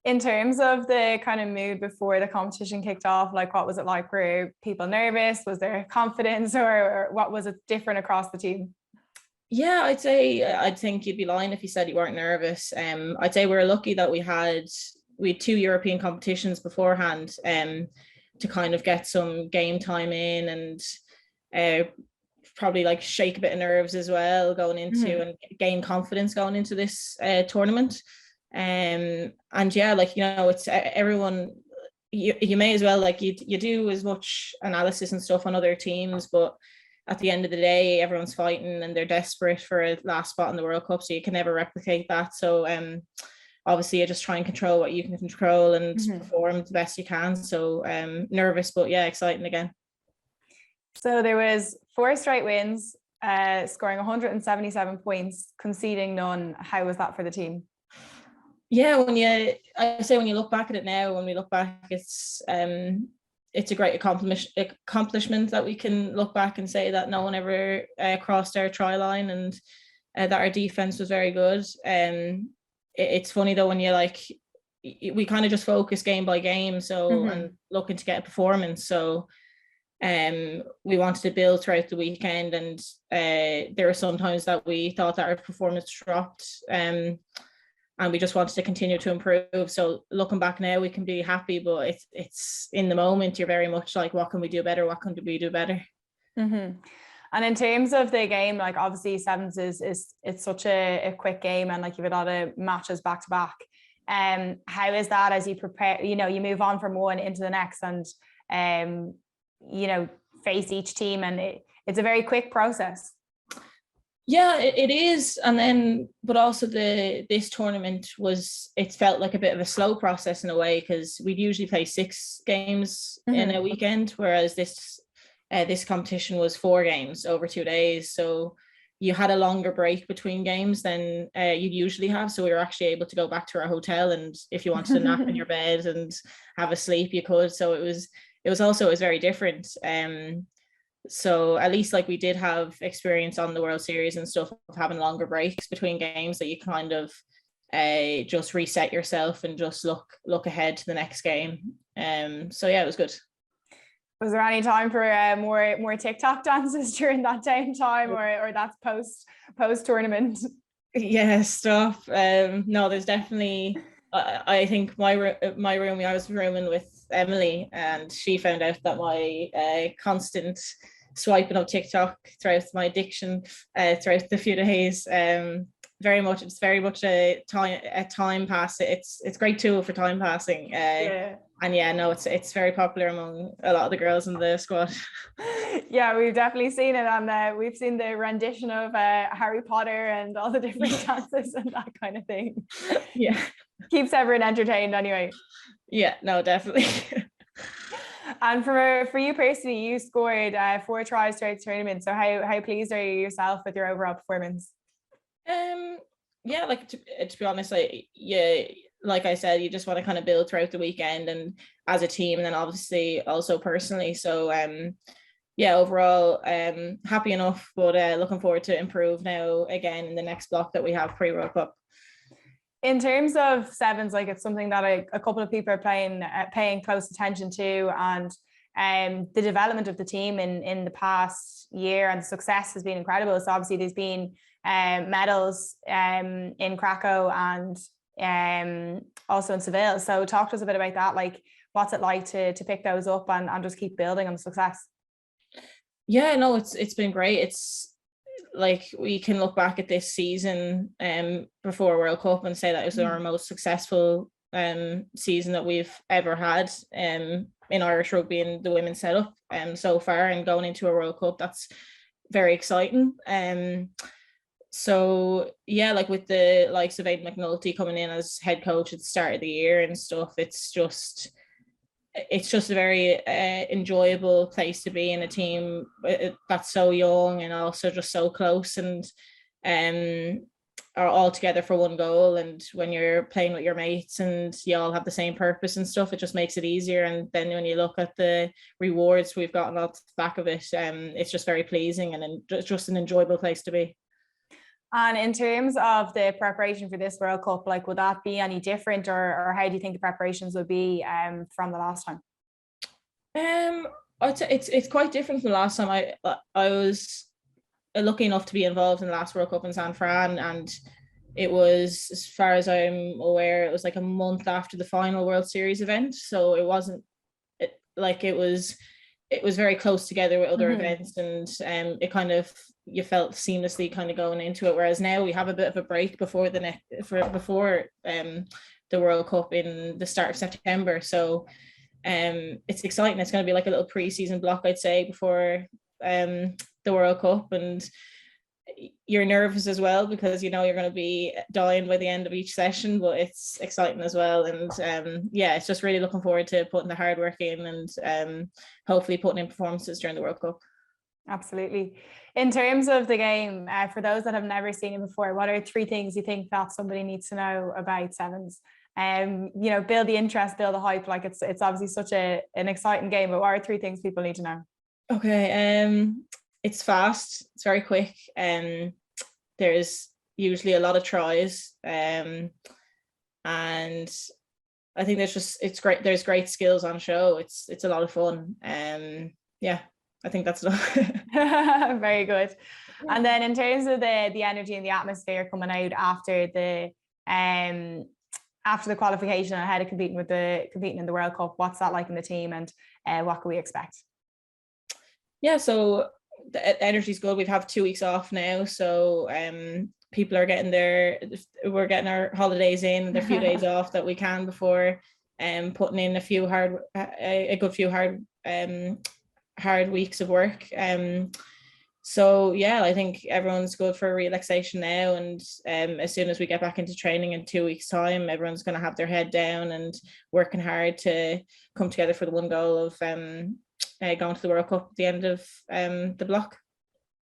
In terms of the kind of mood before the competition kicked off, like what was it like? Were people nervous? Was there confidence, or what was it different across the team? Yeah, I think you'd be lying if you said you weren't nervous. I'd say we were lucky that we had 2 European competitions beforehand to kind of get some game time in and probably like shake a bit of nerves as well going into and gain confidence going into this tournament. It's everyone, you may as well, like you do as much analysis and stuff on other teams, but at the end of the day everyone's fighting and they're desperate for a last spot in the World Cup, so you can never replicate that. So obviously you just try and control what you can control and perform the best you can. So nervous, but yeah, exciting again. So there was 4 straight wins, scoring 177 points, conceding none. How was that for the team? Yeah, when you look back at it now, it's a great accomplishment that we can look back and say that no one ever crossed our try line, and that our defense was very good. It's funny though when we kind of just focus game by game, so and looking to get a performance. So we wanted to build throughout the weekend, and there were some times that we thought that our performance dropped, and we just wanted to continue to improve. So looking back now, we can be happy, but it's in the moment you're very much like, what can we do better? What can we do better? And in terms of the game, like obviously sevens it's such a quick game, and like you've a lot of matches back to back. How is that as you prepare? You move on from one into the next, and face each team, and it's a very quick process. Yeah, it is. And then, but also this tournament it felt like a bit of a slow process in a way, because we'd usually play 6 games in a weekend, whereas this competition was 4 games over 2 days. So you had a longer break between games than you'd usually have. So we were actually able to go back to our hotel, and if you wanted to nap in your bed and have a sleep, you could. So it was very different. So at least like we did have experience on the World Series and stuff of having longer breaks between games that you kind of just reset yourself and just look ahead to the next game. So yeah, it was good. Was there any time for more TikTok dances during that downtime, or that's post tournament? Yeah, stuff. No, there's definitely. I think my room. I was rooming with Emily, and she found out that my constant swiping of TikTok throughout my addiction throughout the few days. It's very much a time pass. It's a great tool for time passing. Yeah. And yeah, no, it's very popular among a lot of the girls in the squad. Yeah, we've definitely seen it, and we've seen the rendition of Harry Potter and all the different dances and that kind of thing. Yeah, keeps everyone entertained anyway. Yeah, no, definitely. And for you personally, you scored 4 tries throughout the tournament. So how pleased are you yourself with your overall performance? Yeah, like to be honest, like I said, you just want to kind of build throughout the weekend and as a team, and then obviously also personally. So yeah, overall happy enough, but looking forward to improve now again in the next block that we have pre-World Cup. In terms of sevens, like it's something that a couple of people are paying close attention to, and the development of the team in the past year and the success has been incredible. So obviously there's been medals in Krakow and also in Seville. So talk to us a bit about that. Like, what's it like to pick those up and just keep building on the success? Yeah, no, it's been great. It's like we can look back at this season before World Cup and say that it was our most successful season that we've ever had in Irish rugby and the women's setup so far, and going into a World Cup, that's very exciting. So yeah, like with the likes of Aidan McNulty coming in as head coach at the start of the year and stuff, it's just a very enjoyable place to be in a team that's so young and also just so close, and are all together for one goal. And when you're playing with your mates and you all have the same purpose and stuff, it just makes it easier. And then when you look at the rewards we've gotten off the back of it, it's just very pleasing and just an enjoyable place to be. And in terms of the preparation for this World Cup, like, would that be any different, or how do you think the preparations would be from the last time? I'd say it's quite different from the last time. I was lucky enough to be involved in the last World Cup in San Fran, and it was, as far as I'm aware, it was like a month after the final World Series event. So it wasn't it was very close together with other events, and it kind of, you felt seamlessly kind of going into it. Whereas now we have a bit of a break before the World Cup in the start of September. So it's exciting. It's going to be like a little pre-season block, I'd say, before the World Cup, and you're nervous as well because you know you're going to be dying by the end of each session, but it's exciting as well. And yeah, it's just really looking forward to putting the hard work in and hopefully putting in performances during the World Cup. Absolutely. In terms of the game, for those that have never seen it before, what are 3 things you think that somebody needs to know about sevens? You know, build the interest, build the hype. Like it's obviously such an exciting game, but what are 3 things people need to know? Okay, it's fast, it's very quick, there's usually a lot of tries, and I think it's great. There's great skills on show. It's a lot of fun. Yeah, I think that's enough. Very good. And then in terms of the energy and the atmosphere coming out after the qualification and ahead of competing in the World Cup, what's that like in the team, and what can we expect? Yeah, so the energy's good. We've had 2 weeks off now, so people are we're getting our holidays in, the few days off that we can before putting in a good few hard weeks of work. So yeah, I think everyone's good for relaxation now, and as soon as we get back into training in 2 weeks' time, everyone's going to have their head down and working hard to come together for the one goal of going to the World Cup at the end of the block.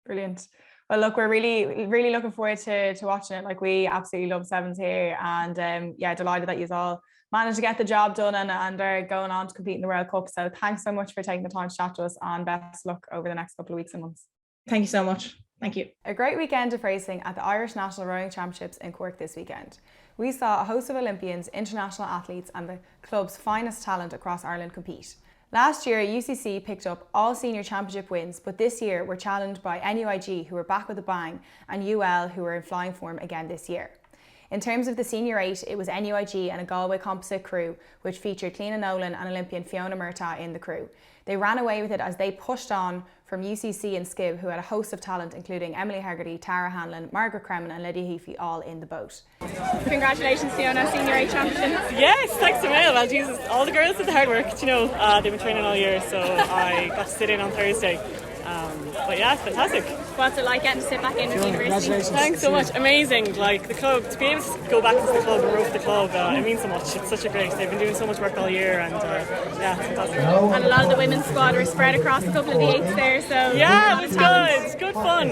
Brilliant. Well, look, we're really, really looking forward to watching it. Like, we absolutely love sevens here, and yeah, delighted that you all managed to get the job done and are going on to compete in the World Cup. So thanks so much for taking the time to chat to us, and best luck over the next couple of weeks and months. Thank you so much. Thank you. A great weekend of racing at the Irish National Rowing Championships in Quirk this weekend. we saw a host of Olympians, international athletes and the club's finest talent across Ireland compete. Last year, UCC picked up all senior championship wins, but this year were challenged by NUIG, who were back with a bang, and UL, who were in flying form again this year. In terms of the senior 8, it was NUIG and a Galway composite crew, which featured Cliona Nolan and Olympian Fiona Murtagh in the crew. They ran away with it as they pushed on from UCC and Skib, who had a host of talent, including Emily Hegarty, Tara Hanlon, Margaret Cremin and Lydia Heafy, all in the boat. Congratulations, Fiona, Senior 8 champion. Yes, thanks a million. Well, Jesus, all the girls did the hard work, you know, they've been training all year, so I got to sit in on Thursday. But yeah, it's fantastic. What's it like getting to sit back in with the university? Thanks so much. Amazing. Like the club, to be able to go back into the club and rope the club, it means so much. It's such a great. They've been doing so much work all year, and yeah, it's fantastic. And a lot of the women's squad were spread across a couple of the 8s there, so yeah, it was good. It's good fun.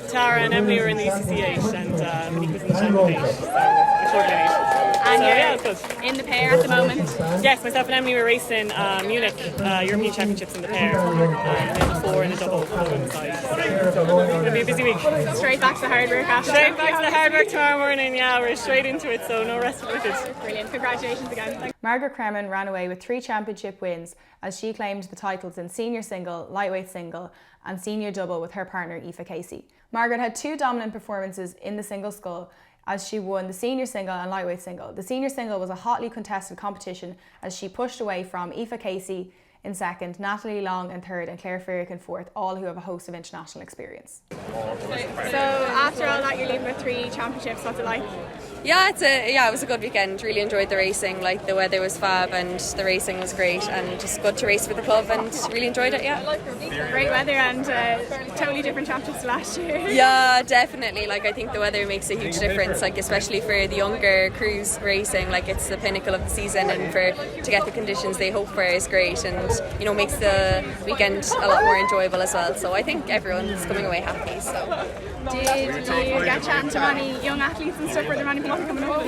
Tara and Emily were in the ECC 8, and Monique was in the Champion 8, so the short 8. And so you're yeah, it's good. in the pair at the moment. Yes, myself and Emily were racing Munich European Championships in the pair, and then the 4 in the double on the women's side. So it'll be a busy week. Straight back to the hard work after. Straight back to the hard work tomorrow morning. Yeah, we're straight into it, so no rest with it. Brilliant. Congratulations again. Thanks. Margaret Cremin ran away with 3 championship wins as she claimed the titles in senior single, lightweight single and senior double with her partner Aoife Casey. Margaret had 2 dominant performances in the single scull as she won the senior single and lightweight single. The senior single was a hotly contested competition as she pushed away from Aoife Casey in second, Natalie Long in third and Claire Ferrick in fourth, all who have a host of international experience. So after all that, you're leaving with 3 championships. What's it like? Yeah, it was a good weekend. Really enjoyed the racing. Like the weather was fab and the racing was great, and just good to race for the club and really enjoyed it. Yeah. Great weather and totally different championships to last year. Yeah, definitely. Like I think the weather makes a huge difference. Like especially for the younger crews racing, like it's the pinnacle of the season, and to get the conditions they hope for is great, and you know makes the weekend a lot more enjoyable as well. So I think everyone's coming away happy. So. Did you get chatting to many young athletes and stuff? Were there many people coming up?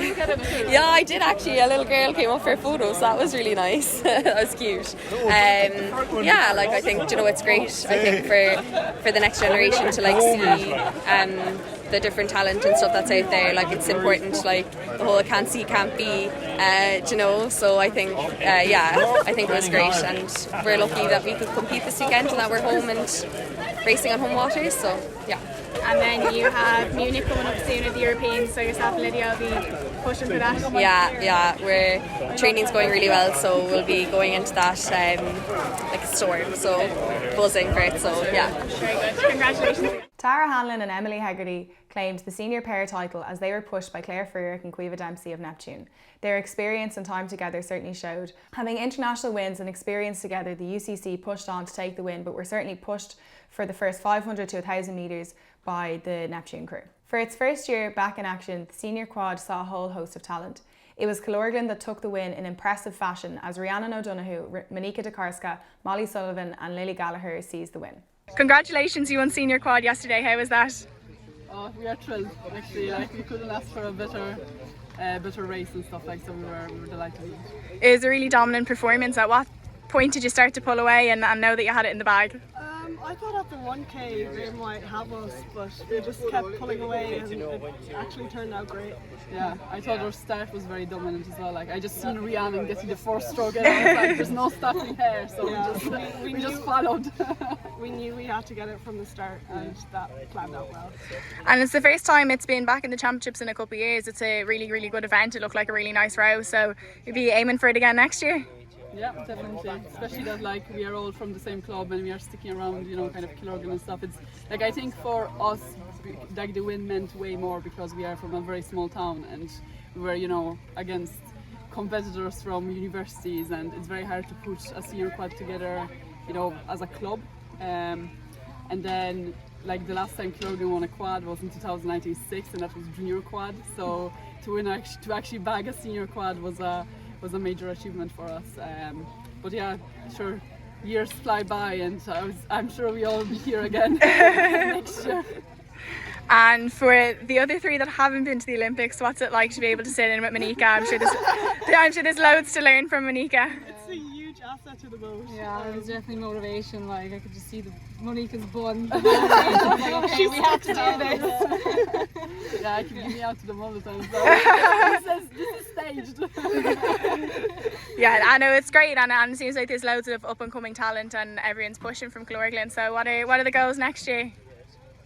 Yeah, I did actually. A little girl came up for a photo, so that was really nice. That was cute. Yeah, like I think it's great. I think for the next generation to like see the different talent and stuff that's out there. Like it's important. Like the whole can't see, can't be. So I think I think it was great, and we're lucky that we could compete this weekend and that we're home and racing on home waters. So yeah. And then you have Munich coming up soon at the Europeans, so yourself and Lydia will be pushing for that. Yeah, training's going really well, so we'll be going into that like a storm, so buzzing for it, so yeah. Very good, congratulations. Tara Hanlon and Emily Hegarty claimed the senior pair title as they were pushed by Claire Ferrick and Caoimhe Dempsey of Neptune. Their experience and time together certainly showed. Having international wins and experience together, the UCC pushed on to take the win, but were certainly pushed for the first 500 to 1,000 metres by the Neptune crew. For its first year back in action, the senior quad saw a whole host of talent. It was Killorglin that took the win in impressive fashion as Rhiannon O'Donoghue, Monica Dekarska, Molly Sullivan and Lily Gallagher seized the win. Congratulations, you won senior quad yesterday. How was that? Oh, we are thrilled actually. Like we couldn't ask for a better race and stuff like, so we were delighted. It was a really dominant performance. At what point did you start to pull away and know that you had it in the bag? I thought at the 1K they might have us, but they just kept pulling away and it actually turned out great. Yeah, I thought our start was very dominant as well. Like I just seen Rhiannon getting the first stroke and I was like, there's no stopping her, so yeah, we just followed. We knew we had to get it from the start and that planned out well. And it's the first time it's been back in the championships in a couple of years. It's a really, really good event. It looked like a really nice row, so you'll be aiming for it again next year. Yeah, definitely. Especially that like we are all from the same club and we are sticking around, kind of Killorglin and stuff. It's like I think for us, like the win meant way more because we are from a very small town and we were, against competitors from universities, and it's very hard to put a senior quad together, as a club. And then like the last time Killorglin won a quad was in 2096, and that was junior quad. So to actually bag a senior quad was a major achievement for us, but yeah, sure, years fly by and I'm sure we'll all be here again next year. And for the other 3 that haven't been to the Olympics, what's it like to be able to sit in with Monica? I'm sure there's loads to learn from Monica. It's a huge asset to the boat. Yeah, it was definitely motivation. Like I could just see Monica's bun. Like, okay, we have to do this. Yeah, I can give me out to them all the time. So this is staged. Yeah, I know it's great, and it seems like there's loads of up and coming talent, and everyone's pushing from Clorglen. So what are the goals next year?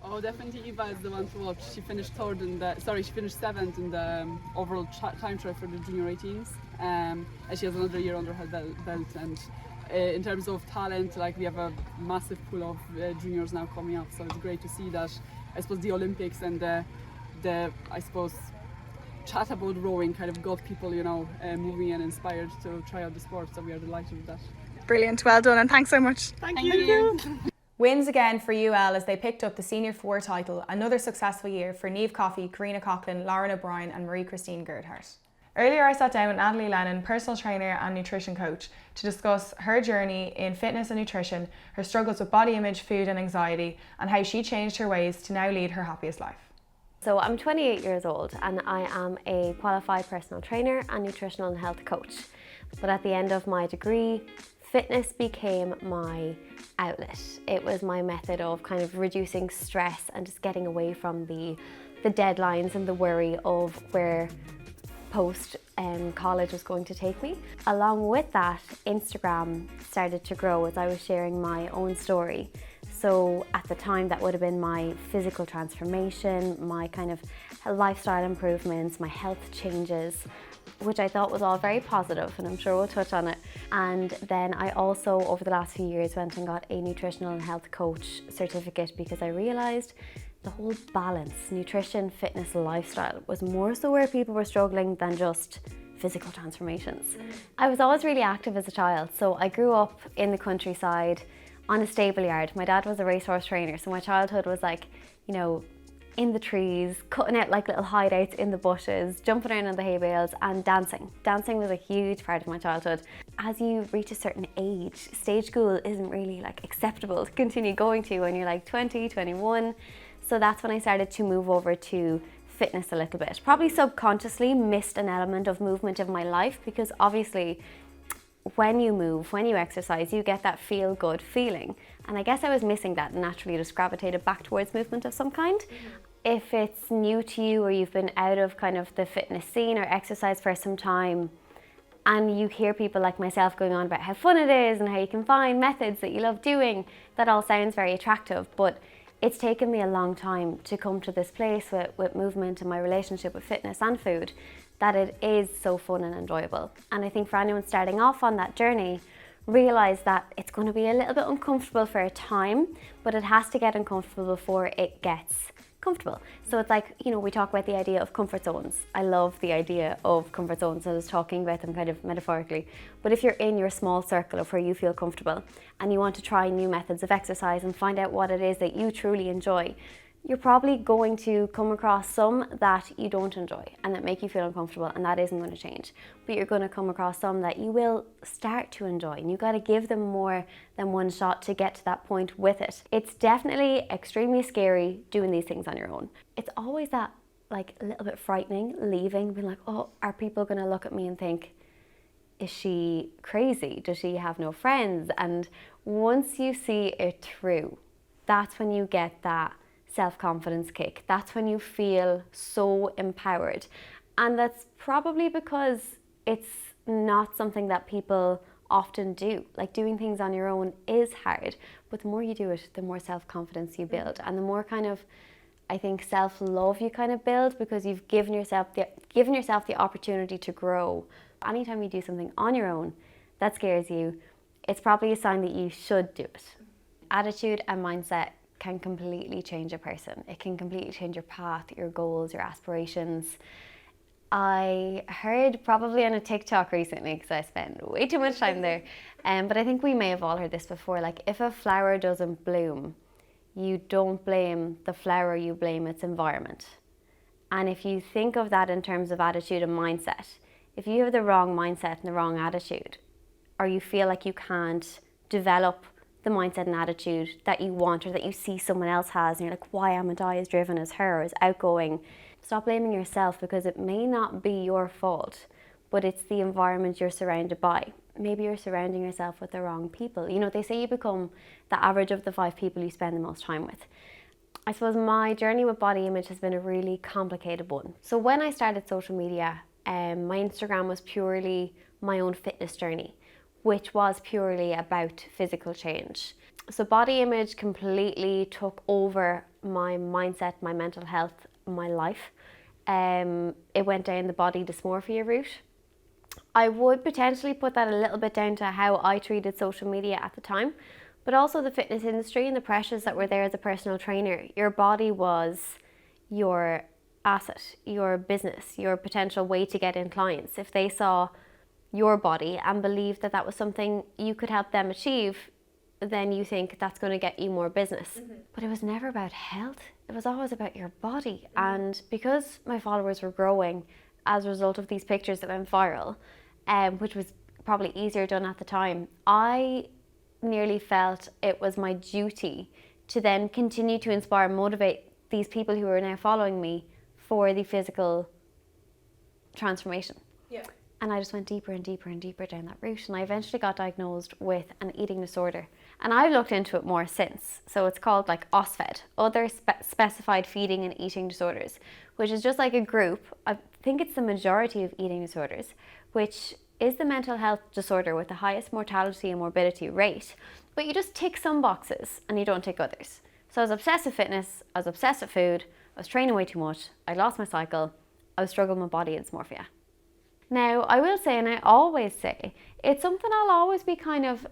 Oh, definitely Eva is the one to watch. She finished she finished 7th in the overall time trial for the junior 18s. And she has another year under her belt. And in terms of talent, like, we have a massive pool of juniors now coming up. So it's great to see that. I suppose the Olympics and the I suppose chat about rowing kind of got people, moving and inspired to try out the sport. So we are delighted with that. Brilliant, well done, and thanks so much. Thank you. Wins again for UL as they picked up the Senior 4 title. Another successful year for Niamh Coffey, Karina Coughlin, Lauren O'Brien and Marie-Christine Girdhart. Earlier I sat down with Natalie Lennon, personal trainer and nutrition coach, to discuss her journey in fitness and nutrition, her struggles with body image, food and anxiety, and how she changed her ways to now lead her happiest life. So I'm 28 years old and I am a qualified personal trainer and nutritional and health coach. But at the end of my degree, fitness became my outlet. It was my method of kind of reducing stress and just getting away from the deadlines and the worry of where post college was going to take me. Along with that, Instagram started to grow as I was sharing my own story. So at the time, that would have been my physical transformation, my kind of lifestyle improvements, my health changes, which I thought was all very positive, and I'm sure we'll touch on it. And then I also, over the last few years, went and got a nutritional and health coach certificate because I realised the whole balance, nutrition, fitness, lifestyle, was more so where people were struggling than just physical transformations. I was always really active as a child, so I grew up in the countryside on a stable yard. My dad was a racehorse trainer, so my childhood was like, in the trees, cutting out like little hideouts in the bushes, jumping around on the hay bales and dancing. Dancing was a huge part of my childhood. As you reach a certain age, stage school isn't really like acceptable to continue going to when you're like 20, 21. So that's when I started to move over to fitness a little bit. Probably subconsciously missed an element of movement in my life because obviously when you move, when you exercise, you get that feel good feeling. And I guess I was missing that and naturally just gravitated back towards movement of some kind. If it's new to you or you've been out of kind of the fitness scene or exercise for some time and you hear people like myself going on about how fun it is and how you can find methods that you love doing, that all sounds very attractive. But it's taken me a long time to come to this place with movement and my relationship with fitness and food, that it is so fun and enjoyable. And I think for anyone starting off on that journey, realise that it's going to be a little bit uncomfortable for a time, but it has to get uncomfortable before it gets comfortable. So it's like, we talk about the idea of comfort zones. I love the idea of comfort zones. I was talking about them kind of metaphorically. But if you're in your small circle of where you feel comfortable and you want to try new methods of exercise and find out what it is that you truly enjoy, you're probably going to come across some that you don't enjoy and that make you feel uncomfortable, and that isn't going to change. But you're going to come across some that you will start to enjoy, and you've got to give them more than one shot to get to that point with it. It's definitely extremely scary doing these things on your own. It's always that like a little bit frightening leaving, being like, oh, are people going to look at me and think, is she crazy? Does she have no friends? And once you see it through, that's when you get that self-confidence kick. That's when you feel so empowered. And that's probably because it's not something that people often do. Like, doing things on your own is hard, but the more you do it, the more self-confidence you build, and the more kind of, I think, self-love you kind of build, because you've given yourself the opportunity to grow. Anytime you do something on your own that scares you, it's probably a sign that you should do it. Attitude and mindset can completely change a person. It can completely change your path, your goals, your aspirations. I heard probably on a TikTok recently, because I spend way too much time there, but I think we may have all heard this before, like, if a flower doesn't bloom, you don't blame the flower, you blame its environment. And if you think of that in terms of attitude and mindset, if you have the wrong mindset and the wrong attitude, or you feel like you can't develop the mindset and attitude that you want or that you see someone else has, and you're like, why am I as driven as her, as outgoing? Stop blaming yourself, because it may not be your fault, but it's the environment you're surrounded by. Maybe you're surrounding yourself with the wrong people. They say you become the average of the 5 people you spend the most time with. I suppose my journey with body image has been a really complicated one. So when I started social media, my Instagram was purely my own fitness journey, which was purely about physical change. So body image completely took over my mindset, my mental health, my life. It went down the body dysmorphia route. I would potentially put that a little bit down to how I treated social media at the time, but also the fitness industry and the pressures that were there as a personal trainer. Your body was your asset, your business, your potential way to get in clients. If they saw your body and believed that that was something you could help them achieve, then you think that's going to get you more business. But it was never about health. It was always about your body. And because my followers were growing as a result of these pictures that went viral, which was probably easier done at the time, I nearly felt it was my duty to then continue to inspire and motivate these people who are now following me for the physical transformation. Yeah. And I just went deeper and deeper and deeper down that route, and I eventually got diagnosed with an eating disorder. And I've looked into it more since. So it's called like OSFED, Other Specified Feeding and Eating Disorders, which is just like a group. I think it's the majority of eating disorders, which is the mental health disorder with the highest mortality and morbidity rate. But you just tick some boxes and you don't tick others. So I was obsessed with fitness, I was obsessed with food, I was training way too much, I lost my cycle, I was struggling with body dysmorphia. Now, I will say, and I always say, it's something I'll always be kind of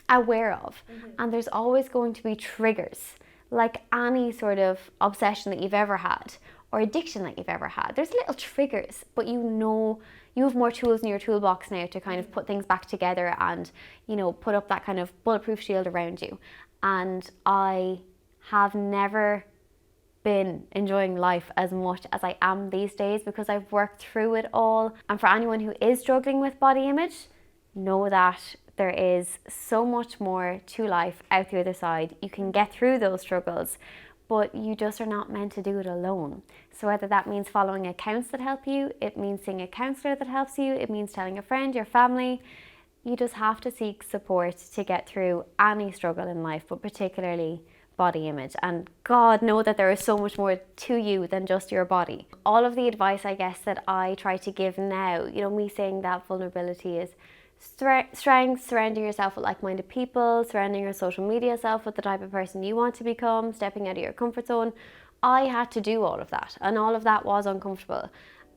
aware of. And there's always going to be triggers, like any sort of obsession that you've ever had or addiction that you've ever had. There's little triggers, but you know you have more tools in your toolbox now to kind of put things back together and, you know, put up that kind of bulletproof shield around you. And I have never been enjoying life as much as I am these days because I've worked through it all. And for anyone who is struggling with body image, know that there is so much more to life out the other side. You can get through those struggles, but you just are not meant to do it alone. So whether that means following accounts that help you, it means seeing a counsellor that helps you, it means telling a friend, your family, you just have to seek support to get through any struggle in life, but particularly body image. And God, know that there is so much more to you than just your body. All of the advice, I guess, that I try to give now, you know, me saying that vulnerability is strength, surrounding yourself with like-minded people, surrounding your social media self with the type of person you want to become, stepping out of your comfort zone. I had to do all of that, and all of that was uncomfortable.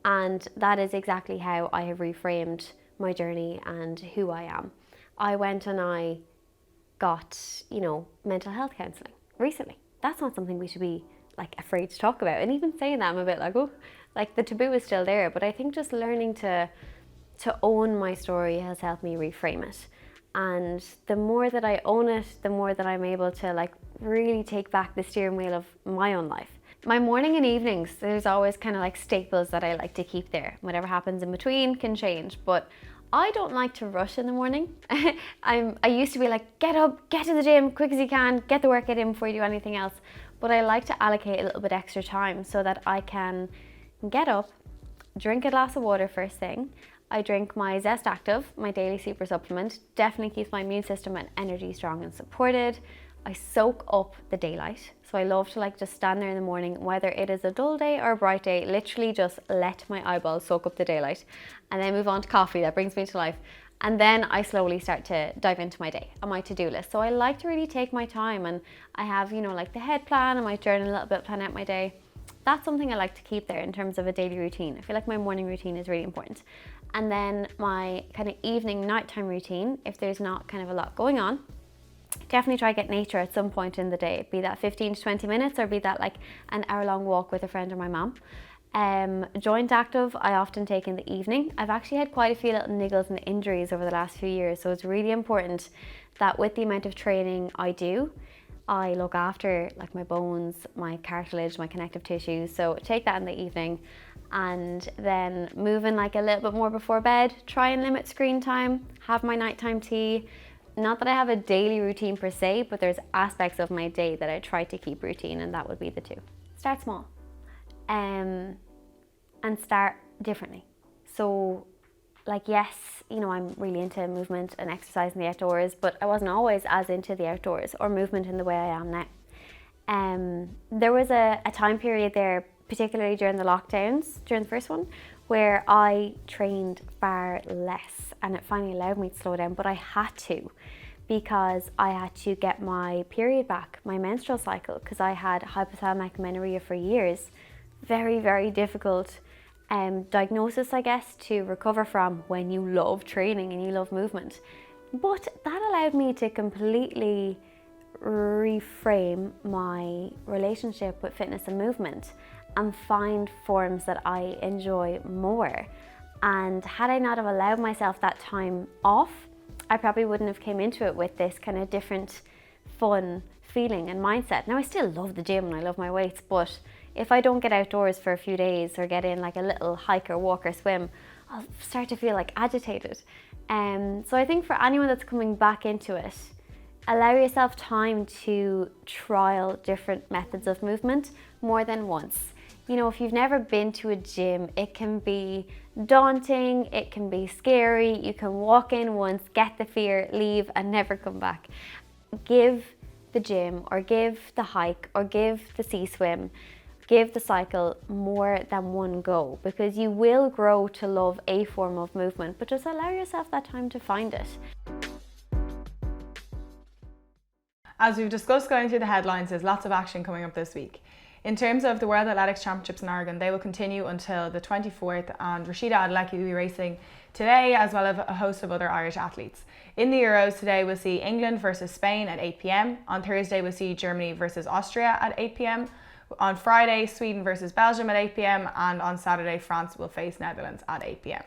And that is exactly how I have reframed my journey and who I am. I went and I got, you know, mental health counselling recently. That's not something we should be like afraid to talk about. And even saying that, I'm a bit like, oh, like the taboo is still there. But I think just learning to own my story has helped me reframe it. And the more that I own it, the more that I'm able to like really take back the steering wheel of my own life. My morning and evenings, there's always kind of like staples that I like to keep there. Whatever happens in between can change, but I don't like to rush in the morning. I used to be like, get up, get to the gym, quick as you can, get the workout in before you do anything else. But I like to allocate a little bit extra time so that I can get up, drink a glass of water first thing. I drink my Zest Active, my daily super supplement. Definitely keeps my immune system and energy strong and supported. I soak up the daylight. So I love to like just stand there in the morning, whether it is a dull day or a bright day, literally just let my eyeballs soak up the daylight and then move on to coffee. That brings me to life. And then I slowly start to dive into my day and my to-do list. So I like to really take my time, and I have, you know, like the head plan, I might journal a little bit, plan out my day. That's something I like to keep there in terms of a daily routine. I feel like my morning routine is really important. And then my kind of evening, nighttime routine, if there's not kind of a lot going on, definitely try to get nature at some point in the day, be that 15 to 20 minutes or be that like an hour-long walk with a friend or my mum. Joint active, I often take in the evening. I've actually had quite a few little niggles and injuries over the last few years, so it's really important that with the amount of training I do, I look after like my bones, my cartilage, my connective tissues. So take that in the evening, and then moving like a little bit more before bed. Try and limit screen time, have my nighttime tea. Not that I have a daily routine per se, but there's aspects of my day that I try to keep routine, and that would be the two. Start small, and start differently. So like, yes, you know, I'm really into movement and exercise in the outdoors, but I wasn't always as into the outdoors or movement in the way I am now. There was a time period there, particularly during the lockdowns, during the first one, where I trained far less, and it finally allowed me to slow down, but I had to, because I had to get my period back, my menstrual cycle, because I had hypothalamic amenorrhea for years. Very, very difficult diagnosis, I guess, to recover from when you love training and you love movement. But that allowed me to completely reframe my relationship with fitness and movement and find forms that I enjoy more. And had I not have allowed myself that time off, I probably wouldn't have came into it with this kind of different, fun feeling and mindset. Now, I still love the gym and I love my weights, but if I don't get outdoors for a few days or get in like a little hike or walk or swim, I'll start to feel like agitated. So I think for anyone that's coming back into it, allow yourself time to trial different methods of movement more than once. You know, if you've never been to a gym, it can be daunting, it can be scary. You can walk in once, get the fear, leave and never come back. Give the gym or give the hike or give the sea swim, give the cycle more than one go, because you will grow to love a form of movement, but just allow yourself that time to find it. As we've discussed going through the headlines, there's lots of action coming up this week. In terms of the World Athletics Championships in Oregon, they will continue until the 24th, and Rhasidat Adeleke will be racing today, as well as a host of other Irish athletes. In the Euros today, we'll see England versus Spain at 8 p.m. On Thursday, we'll see Germany versus Austria at 8 p.m. On Friday, Sweden versus Belgium at 8 p.m. and on Saturday, France will face Netherlands at 8 p.m.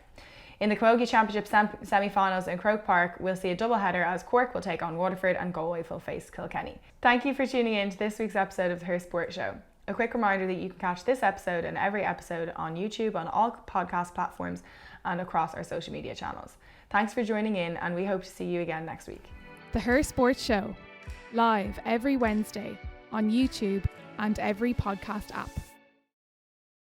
In the Camogie Championship Semi Finals in Croke Park, we'll see a double header as Quirk will take on Waterford and Galway will face Kilkenny. Thank you for tuning in to this week's episode of the Her Sport Show. A quick reminder that you can catch this episode and every episode on YouTube, on all podcast platforms and across our social media channels. Thanks for joining in, and we hope to see you again next week. The Her Sport Show, live every Wednesday on YouTube and every podcast app.